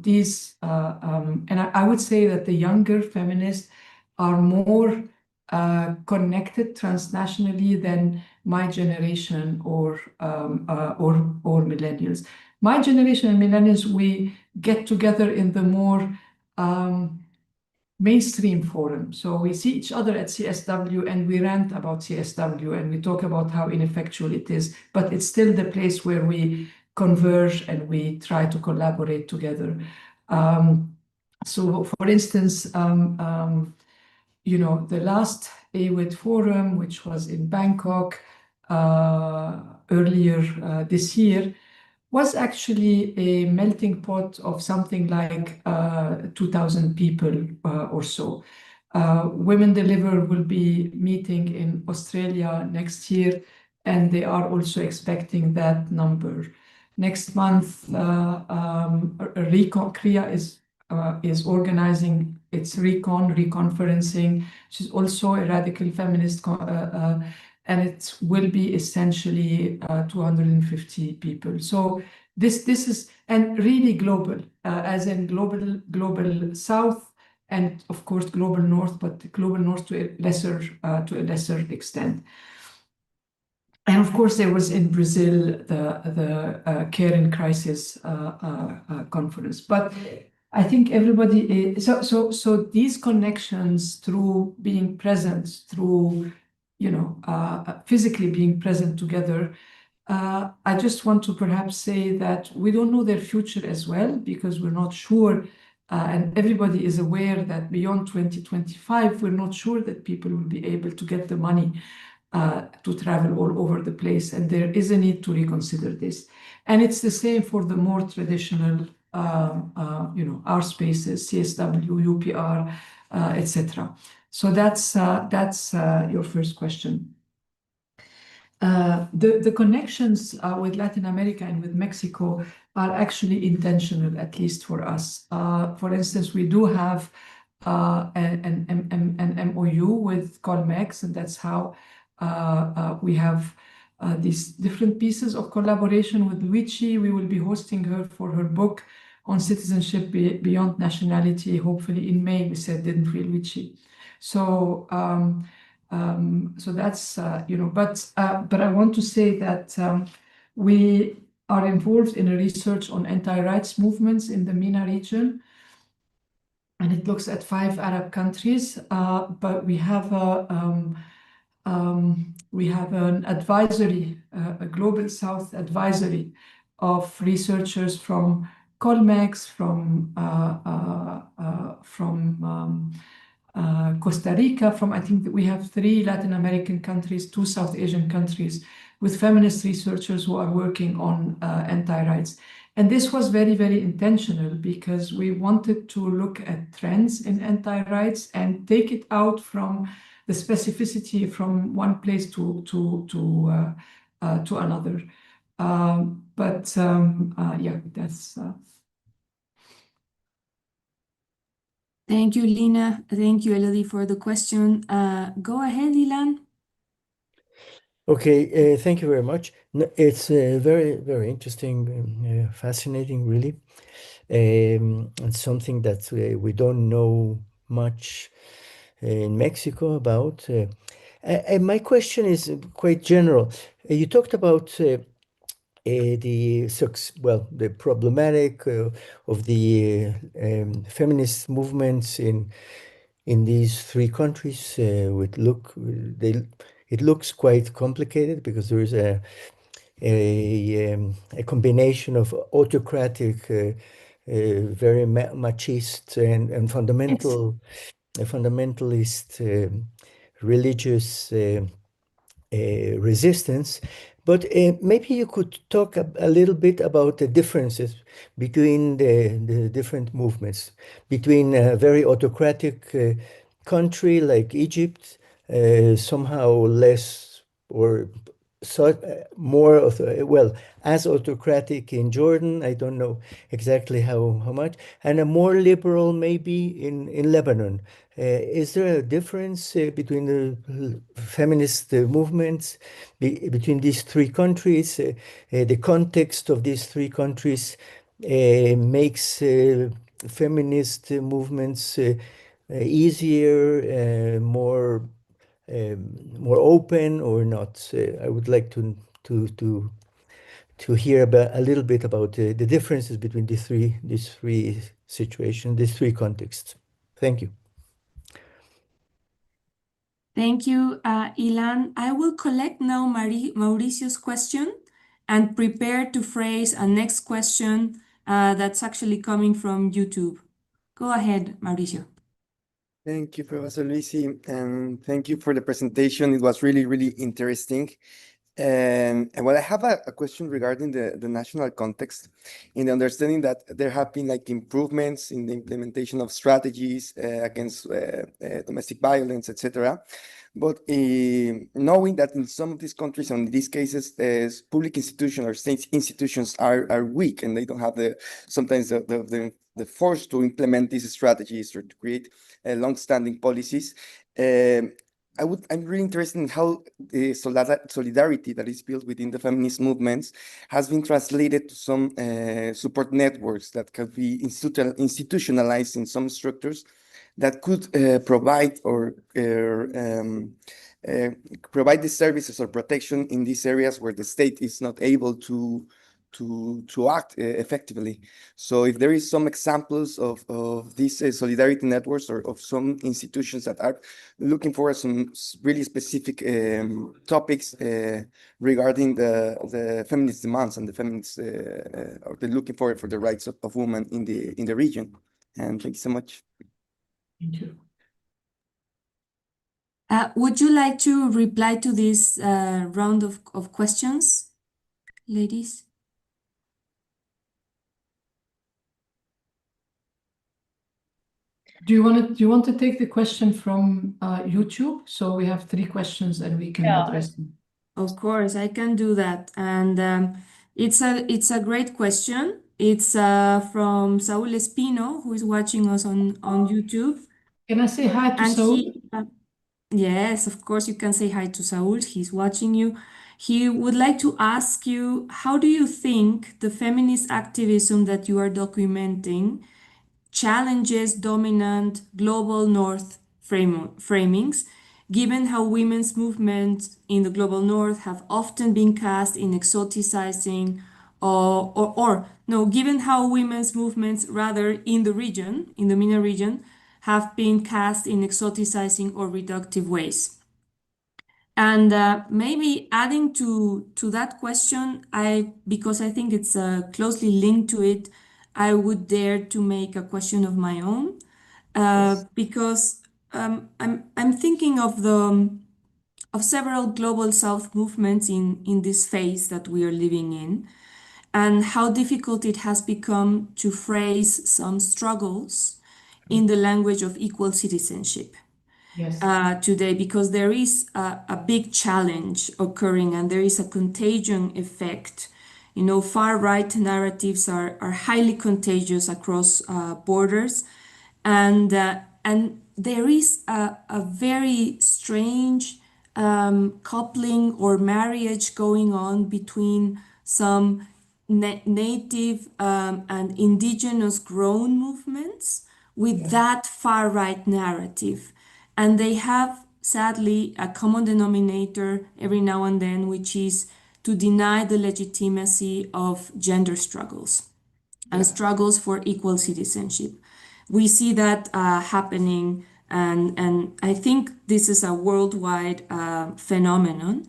these, and I would say that the younger feminists are more connected transnationally than my generation or millennials. My generation and millennials, we get together in the more mainstream forum. So we see each other at CSW and we rant about CSW and we talk about how ineffectual it is, but it's still the place where we converge and we try to collaborate together. So for instance, the last AWID forum, which was in Bangkok earlier this year, was actually a melting pot of something like 2,000 people or so. Women Deliver will be meeting in Australia next year, and they are also expecting that number. Next month, CREA is organizing its reconferencing, which is also a radical feminist and it will be essentially 250 people. So this is, and really global, as in global South, and of course global North, but global North to a lesser extent. And of course, there was in Brazil the Care in Crisis conference. But I think everybody so these connections through being present, through physically being present together. I just want to perhaps say that we don't know their future as well, because we're not sure, and everybody is aware that beyond 2025, we're not sure that people will be able to get the money to travel all over the place, and there is a need to reconsider this. And it's the same for the more traditional, our spaces, CSW, UPR, etc. So that's your first question. The connections with Latin America and with Mexico are actually intentional, at least for us. For instance, we do have an MOU with Colmex, and that's how we have these different pieces of collaboration with Luigi. We will be hosting her for her book on citizenship beyond nationality, hopefully in May, we said, didn't we, Luigi? So that's, but I want to say that we are involved in a research on anti-rights movements in the MENA region, and it looks at 5 Arab countries, but we have an advisory, a Global South advisory of researchers from Colmex, from Costa Rica, I think that we have 3 Latin American countries, 2 South Asian countries, with feminist researchers who are working on anti-rights. And this was very, very intentional, because we wanted to look at trends in anti-rights and take it out from the specificity from one place to another. Yeah, that's. Thank you, Lina. Thank you, Elodie, for the question. Go ahead, Ilan. Okay, thank you very much. It's very, very interesting, fascinating, really. And something that we don't know much in Mexico about. And my question is quite general. You talked about the problematic of the feminist movements in these 3 countries. It looks quite complicated, because there is a combination of autocratic, very machist and fundamentalist religious resistance. But maybe you could talk a little bit about the differences between the different movements, between a very autocratic country like Egypt, somehow less or more of as autocratic in Jordan. I don't know exactly how much, and a more liberal maybe in Lebanon. Is there a difference between the feminist movements between these 3 countries? The context of these 3 countries makes feminist movements easier, more open, or not? I would like to hear a little bit about the differences between these three situations, these 3 contexts. Thank you. Thank you, Ilan. I will collect now Mauricio's question and prepare to phrase a next question that's actually coming from YouTube. Go ahead, Mauricio. Thank you, Professor Luisi, and thank you for the presentation. It was really, really interesting. And well, I have a question regarding the national context, in the understanding that there have been improvements in the implementation of strategies against domestic violence, etc. But knowing that in some of these countries, in these cases, public institutions or state institutions are weak, and they don't have sometimes the force to implement these strategies or to create long-standing policies. I'm really interested in how the solidarity that is built within the feminist movements has been translated to some support networks that could be institutionalized in some structures that could provide provide the services or protection in these areas where the state is not able to act effectively. So if there is some examples of these solidarity networks or of some institutions that are looking for some really specific topics regarding the feminist demands and the feminist or they're looking for the rights of women in the region. And thank you so much. Thank you. Would you like to reply to this round of questions, ladies? Do you want to take the question from YouTube? So we have 3 questions and we can address them. Of course, I can do that. And it's a great question. It's from Saúl Espino, who is watching us on YouTube. Can I say hi to And Saul? yes, of course, you can say hi to Saúl. He's watching you. He would like to ask you, how do you think the feminist activism that you are documenting challenges dominant global north framings, given how women's movements in the global north have often been cast in exoticizing or no, given how women's movements rather in the region, in the MENA region, have been cast in exoticizing or reductive ways. And maybe adding to that question, because I think it's closely linked to it, I would dare to make a question of my own, because I'm thinking of several global South movements in this phase that we are living in, and how difficult it has become to phrase some struggles in the language of equal citizenship. Yes. Today, because there is a big challenge occurring and there is a contagion effect. You know, far-right narratives are highly contagious across borders, and there is a very strange coupling or marriage going on between some native and indigenous grown movements with that far-right narrative. And they have, sadly, a common denominator every now and then, which is to deny the legitimacy of gender struggles and struggles for equal citizenship. We see that happening, and I think this is a worldwide phenomenon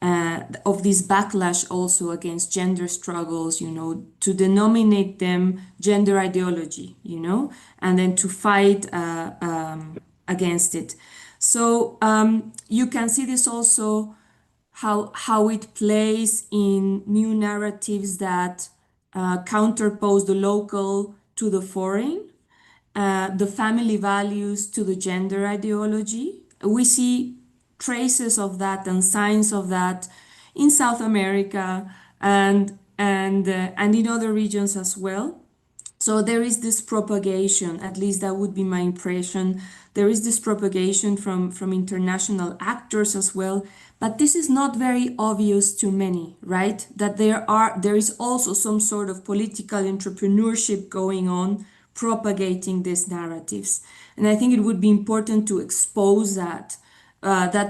of this backlash also against gender struggles, you know, to denominate them gender ideology, you know, and then to fight against it. So you can see this also how it plays in new narratives that counterpose the local to the foreign, the family values to the gender ideology. We see traces of that and signs of that in South America and in other regions as well. So there is this propagation, at least that would be my impression. There is this propagation from international actors as well, but this is not very obvious to many, right? That there is also some sort of political entrepreneurship going on propagating these narratives. And I think it would be important to expose that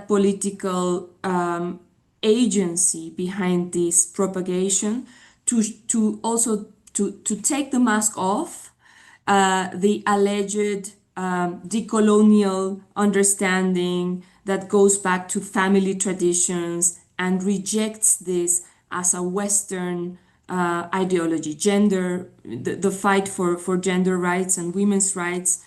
political agency behind this propagation, to also to take the mask off the alleged decolonial understanding that goes back to family traditions and rejects this as a Western ideology, the fight for gender rights and women's rights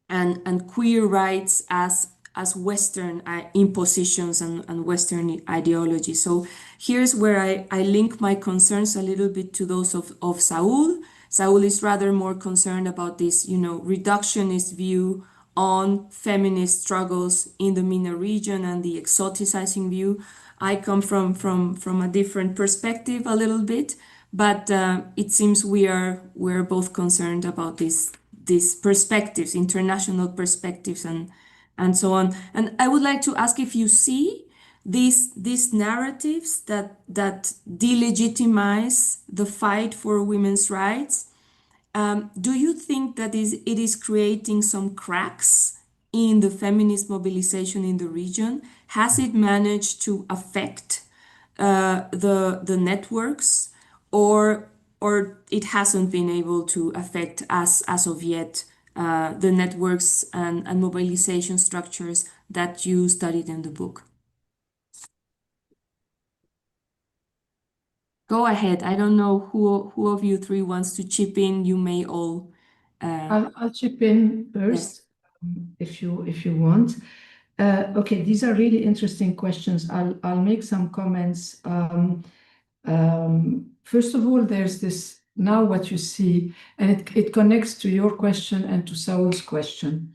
and queer rights as Western impositions and Western ideology. So here's where I link my concerns a little bit to those of Saúl. Saúl is rather more concerned about this, you know, reductionist view on feminist struggles in the MENA region and the exoticizing view. I come from a different perspective a little bit, but it seems we're both concerned about these perspectives, international perspectives, and and so on. And I would like to ask if you see these narratives that delegitimize the fight for women's rights. Do you think that it is creating some cracks in the feminist mobilization in the region? Has it managed to affect the networks, or it hasn't been able to affect as of yet the networks and mobilization structures that you studied in the book? Go ahead. I don't know who of you three wants to chip in. You may all. I'll chip in first, if you want. Okay, these are really interesting questions. I'll make some comments. First of all, there's this now what you see, and it connects to your question and to Saul's question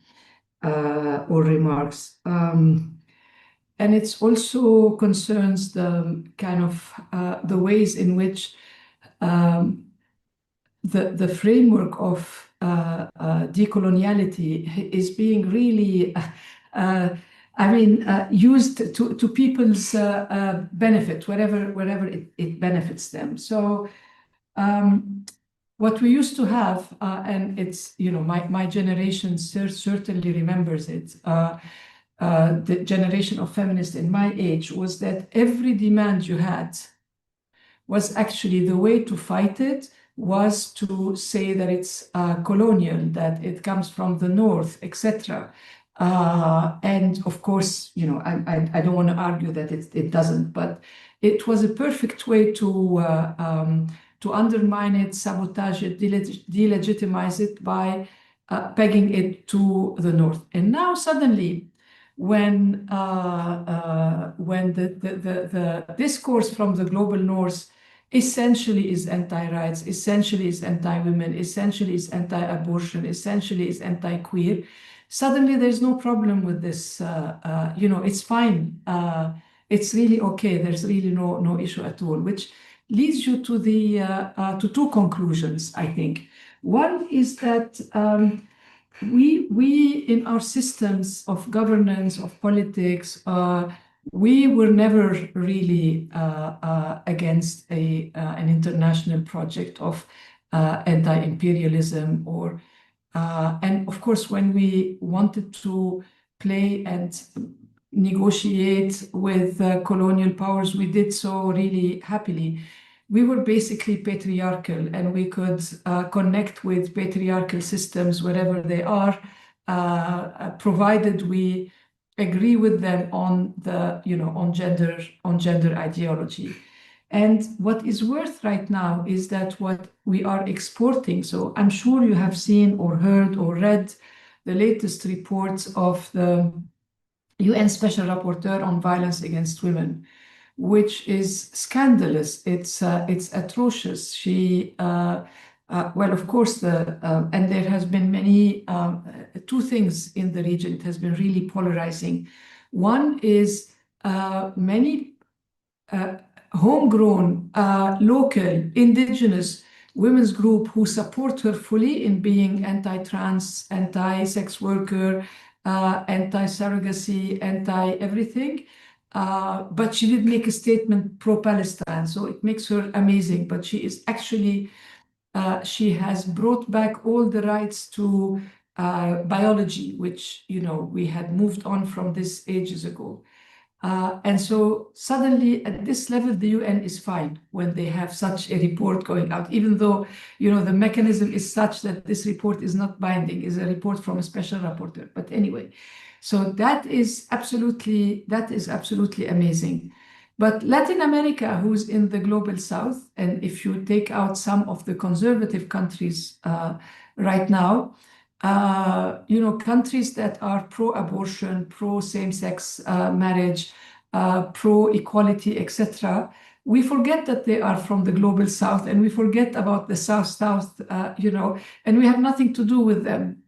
or remarks. And it also concerns the kind of the ways in which the framework of decoloniality is being really, used to people's benefit, wherever it benefits them. So what we used to have, and it's, my generation certainly remembers it, the generation of feminists in my age, was that every demand you had was actually the way to fight it was to say that it's colonial, that it comes from the north, etc. And of course, I don't want to argue that it doesn't, but it was a perfect way to undermine it, sabotage it, delegitimize it by pegging it to the north. And now suddenly, when the discourse from the global north essentially is anti-rights, essentially is anti-women, essentially is anti-abortion, essentially is anti-queer, suddenly there's no problem with this. It's fine. It's really okay. There's really no issue at all, which leads you to to two conclusions, I think. One is that we in our systems of governance, of politics, we were never really against an international project of anti-imperialism and of course, when we wanted to play and negotiate with colonial powers, we did so really happily. We were basically patriarchal, and we could connect with patriarchal systems wherever they are, provided we agree with them on on gender ideology. And what is worth right now is that what we are exporting. So I'm sure you have seen or heard or read the latest reports of the UN Special Rapporteur on Violence Against Women, which is scandalous. It's atrocious. She, well, of course, and there has been many, two things in the region. It has been really polarizing. One is many homegrown, local, indigenous women's group who support her fully in being anti-trans, anti-sex worker, anti-surrogacy, anti-everything. But she did make a statement pro-Palestine, so it makes her amazing. But she is actually, she has brought back all the rights to biology, which, we had moved on from this ages ago. And so suddenly at this level, the UN is fine when they have such a report going out, even though, the mechanism is such that this report is not binding, is a report from a special rapporteur. But anyway, so that is absolutely amazing. But Latin America, who's in the global south, and if you take out some of the conservative countries right now, countries that are pro-abortion, pro-same-sex marriage, pro-equality, etc., we forget that they are from the global south, and we forget about the south-south, and we have nothing to do with them.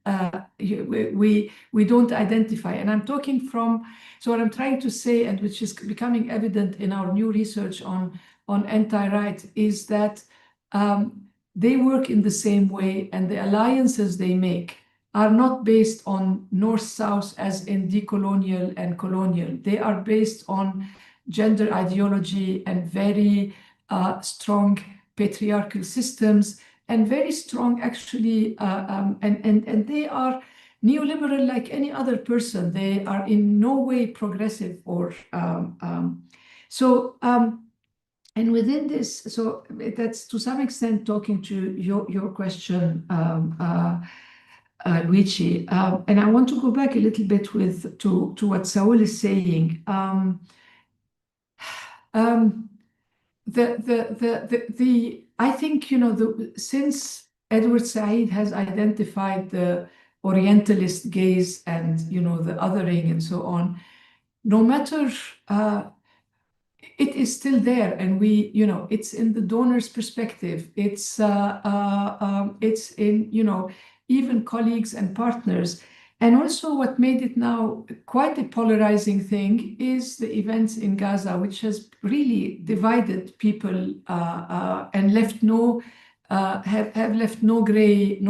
We don't identify. And I'm talking from, so what I'm trying to say, and which is becoming evident in our new research on anti-right, is that they work in the same way, and the alliances they make are not based on North-South as in decolonial and colonial. They are based on gender ideology and very strong patriarchal systems, and very strong actually, and they are neoliberal like any other person. They are in no way progressive or and within this, so that's to some extent talking to your question, Luigi. And I want to go back a little bit to what Saul is saying. I think, since Edward Said has identified the Orientalist gaze and, the othering and so on, no matter, it is still there, and it's in the donor's perspective. It's in, even colleagues and partners. And also what made it now quite a polarizing thing is the events in Gaza, which has really divided people and left have left no gray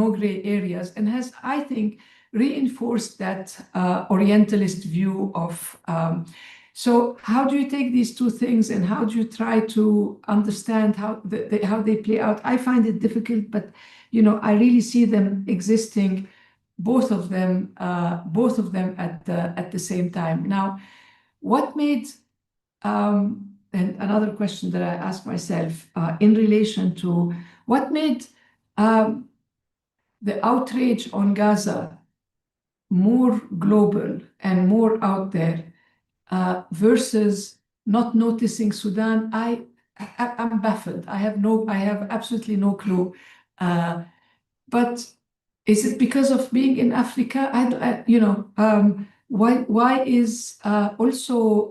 areas, and has, I think, reinforced that Orientalist view of. So how do you take these two things, and how do you try to understand how they play out? I find it difficult, but I really see them existing, both of them at the same time. Now, what made and another question that I ask myself in relation to what made the outrage on Gaza more global and more out there versus not noticing Sudan, I'm baffled. I have absolutely no clue. But is it because of being in Africa? Why is also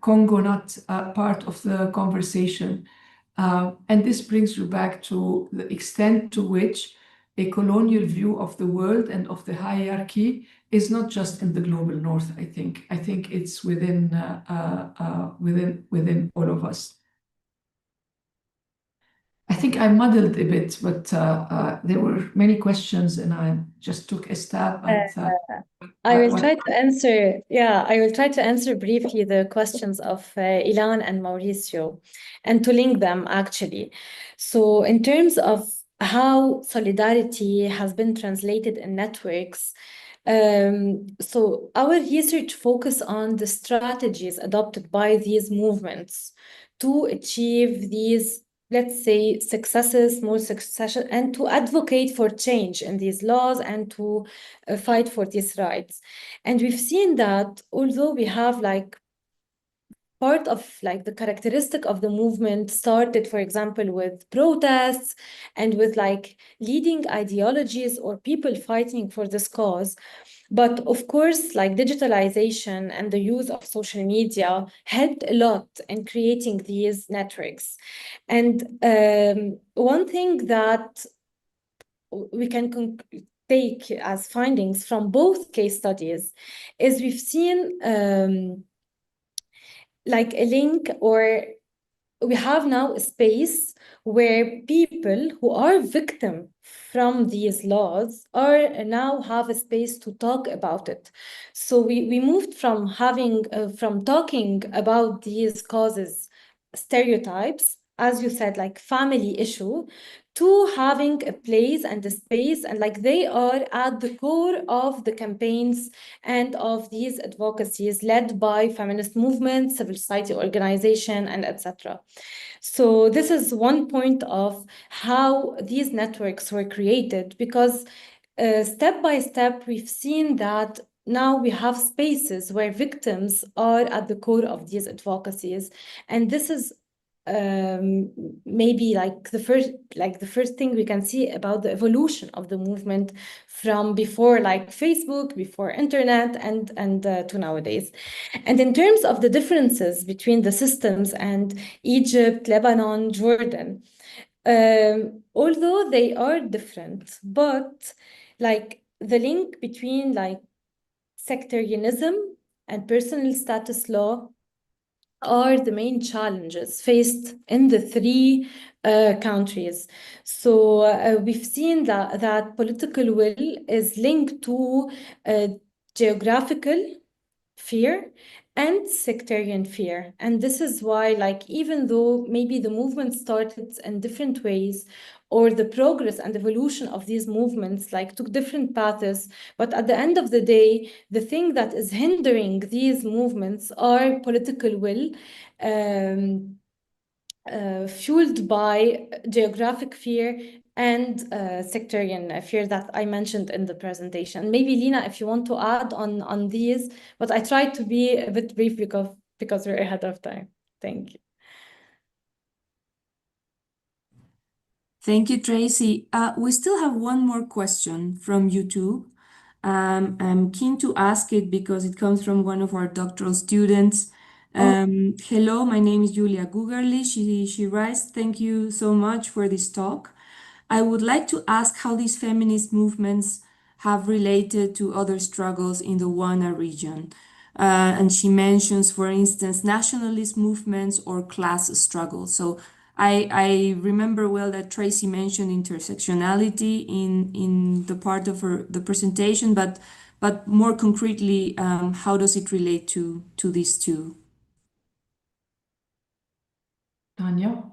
Congo not part of the conversation? And this brings you back to the extent to which a colonial view of the world and of the hierarchy is not just in the global north. I think it's within all of us. I think I muddled a bit, but there were many questions, and I just took a stab at. I will try to answer. Yeah, I will try to answer briefly the questions of Ilan and Mauricio, and to link them actually. So, in terms of how solidarity has been translated in networks, so our research focus on the strategies adopted by these movements to achieve these, let's say, successes, more succession, and to advocate for change in these laws and to fight for these rights. And we've seen that although we have part of the characteristic of the movement started, for example, with protests and with leading ideologies or people fighting for this cause. But of course, digitalization and the use of social media helped a lot in creating these networks. And one thing that we can take as findings from both case studies is we've seen a link, or we have now a space where people who are victim from these laws are now have a space to talk about it. So we moved from having from talking about these causes, stereotypes, as you said, family issue, to having a place and a space, and they are at the core of the campaigns and of these advocacies led by feminist movements, civil society organization, and etc. So this is one point of how these networks were created, because step by step, we've seen that now we have spaces where victims are at the core of these advocacies. And this is maybe the first thing we can see about the evolution of the movement from before Facebook, before internet, and to nowadays. And in terms of the differences between the systems and Egypt, Lebanon, Jordan, although they are different, but the link between sectarianism and personal status law are the main challenges faced in the three countries. So we've seen that political will is linked to geographical fear and sectarian fear. And this is why, like, even though maybe the movement started in different ways, or the progress and evolution of these movements like took different paths, but at the end of the day, the thing that is hindering these movements are political will, fueled by geographic fear and sectarian fear that I mentioned in the presentation. Maybe Lina, if you want to add on these, but I tried to be a bit brief because we're ahead of time. Thank you. Thank you, Tracy. We still have one more question from YouTube. I'm keen to ask it because it comes from one of our doctoral students. Hello, my name is Julia Gugarli. She writes, thank you so much for this talk. I would like to ask how these feminist movements have related to other struggles in the WANA region. And she mentions, for instance, nationalist movements or class struggles. So I remember well that Tracy mentioned intersectionality in the part of the presentation, but more concretely, how does it relate to these two? Tanya?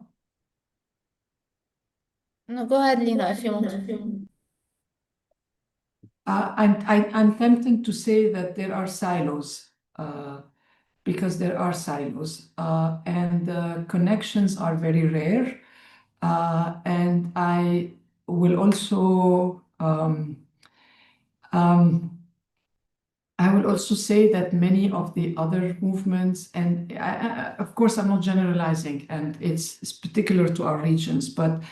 No, go ahead, Lina, if you want to. I'm tempted to say that there are silos, because there are silos, and the connections are very rare. And I will also say that many of the other movements, and of course, I'm not generalizing, and it's particular to our regions, but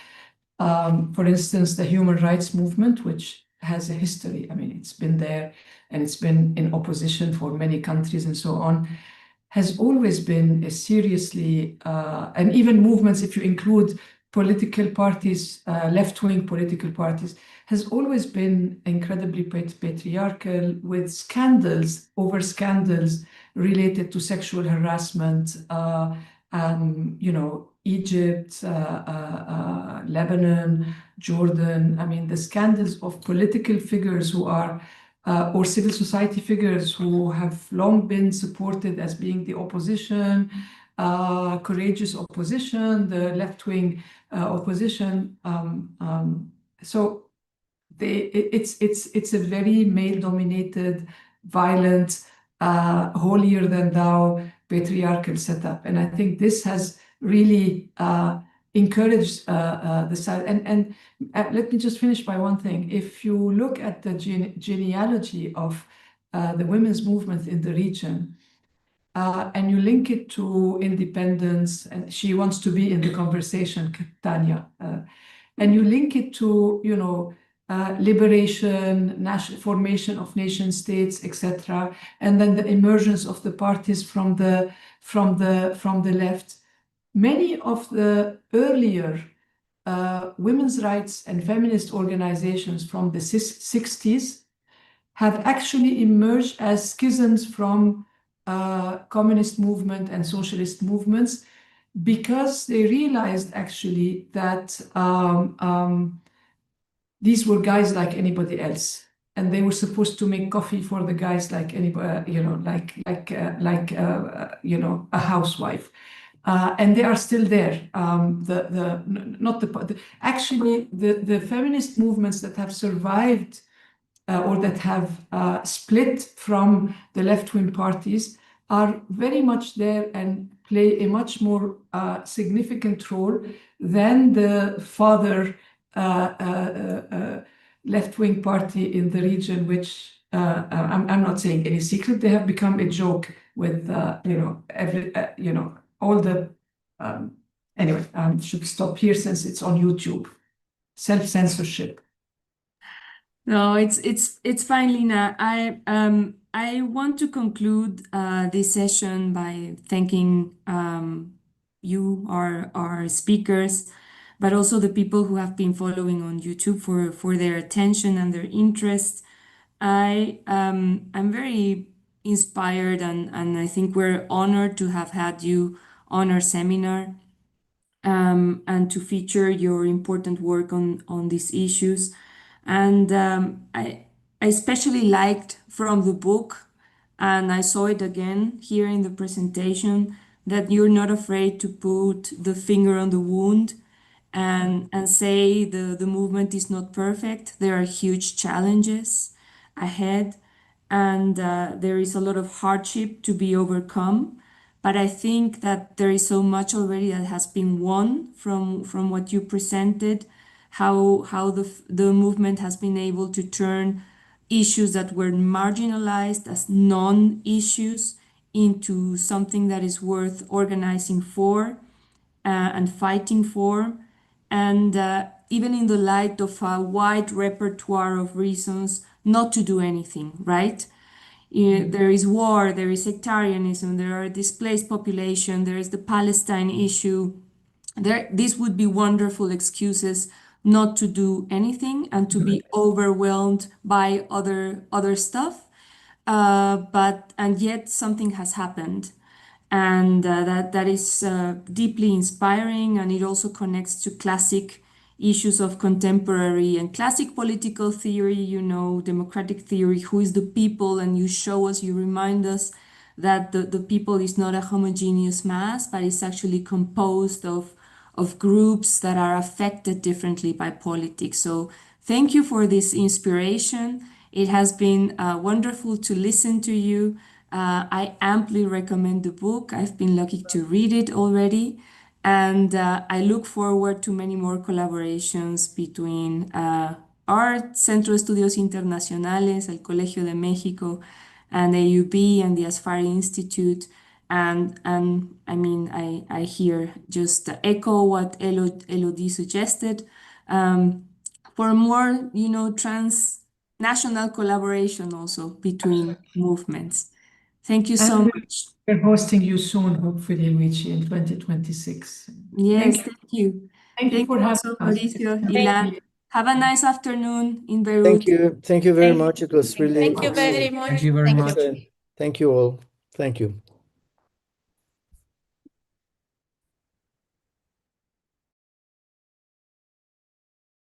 for instance, the human rights movement, which has a history, I mean, it's been there and it's been in opposition for many countries and so on, has always been a seriously, and even movements, if you include political parties, left-wing political parties, has always been incredibly patriarchal, with scandals over scandals related to sexual harassment, Egypt, Lebanon, Jordan. I mean, the scandals of political figures who are, or civil society figures who have long been supported as being the opposition, courageous opposition, the left-wing opposition. So it's a very male-dominated, violent, holier-than-thou patriarchal setup, and I think this has really encouraged the side. And let me just finish by one thing. If you look at the genealogy of the women's movement in the region, and you link it to independence, and she wants to be in the conversation, Tanya, and you link it to, liberation, formation of nation states, etc., and then the emergence of the parties from the left. Many of the earlier women's rights and feminist organizations from the 60s have actually emerged as schisms from communist movement and socialist movements, because they realized actually that these were guys like anybody else, and they were supposed to make coffee for the guys like anybody, a housewife. And they are still there. Actually, the feminist movements that have survived or that have split from the left-wing parties are very much there and play a much more significant role than the father left-wing party in the region, which I'm not saying any secret. They have become a joke with all the. Anyway, I should stop here since it's on YouTube. Self-censorship. No, it's fine, Lina. I want to conclude this session by thanking you, our speakers, but also the people who have been following on YouTube for their attention and their interest. I'm very inspired, and I think we're honored to have had you on our seminar, and to feature your important work on these issues. And I especially liked from the book, and I saw it again here in the presentation, that you're not afraid to put the finger on the wound and say the movement is not perfect. There are huge challenges ahead, and there is a lot of hardship to be overcome. But I think that there is so much already that has been won from what you presented, how the movement has been able to turn issues that were marginalized as non-issues into something that is worth organizing for, and fighting for. And even in the light of a wide repertoire of reasons not to do anything, right? There is war, there is sectarianism, there are displaced population, there is the Palestine issue. These would be wonderful excuses not to do anything and to be overwhelmed by other stuff. And yet something has happened, and that is deeply inspiring, and it also connects to classic issues of contemporary and classic political theory, democratic theory, who is the people, and you show us, you remind us that the people is not a homogeneous mass, but it's actually composed of groups that are affected differently by politics. So thank you for this inspiration. It has been wonderful to listen to you. I amply recommend the book. I've been lucky to read it already. And I look forward to many more collaborations between our Centro de Estudios Internacionales, el Colegio de México, and AUB and the Asfari Institute. And I mean, I here just echo what Elodie suggested, for more, transnational collaboration also between movements. Thank you so much. We're hosting you soon, hopefully, Luigi, in 2026. Yes, thank you. Thank you for having also, us. Mauricio, Ilan. Have a nice afternoon in Beirut. Thank you. Thank you very much. It was really Thank you very much. Thank you very much. excellent. Thank you all. Thank you.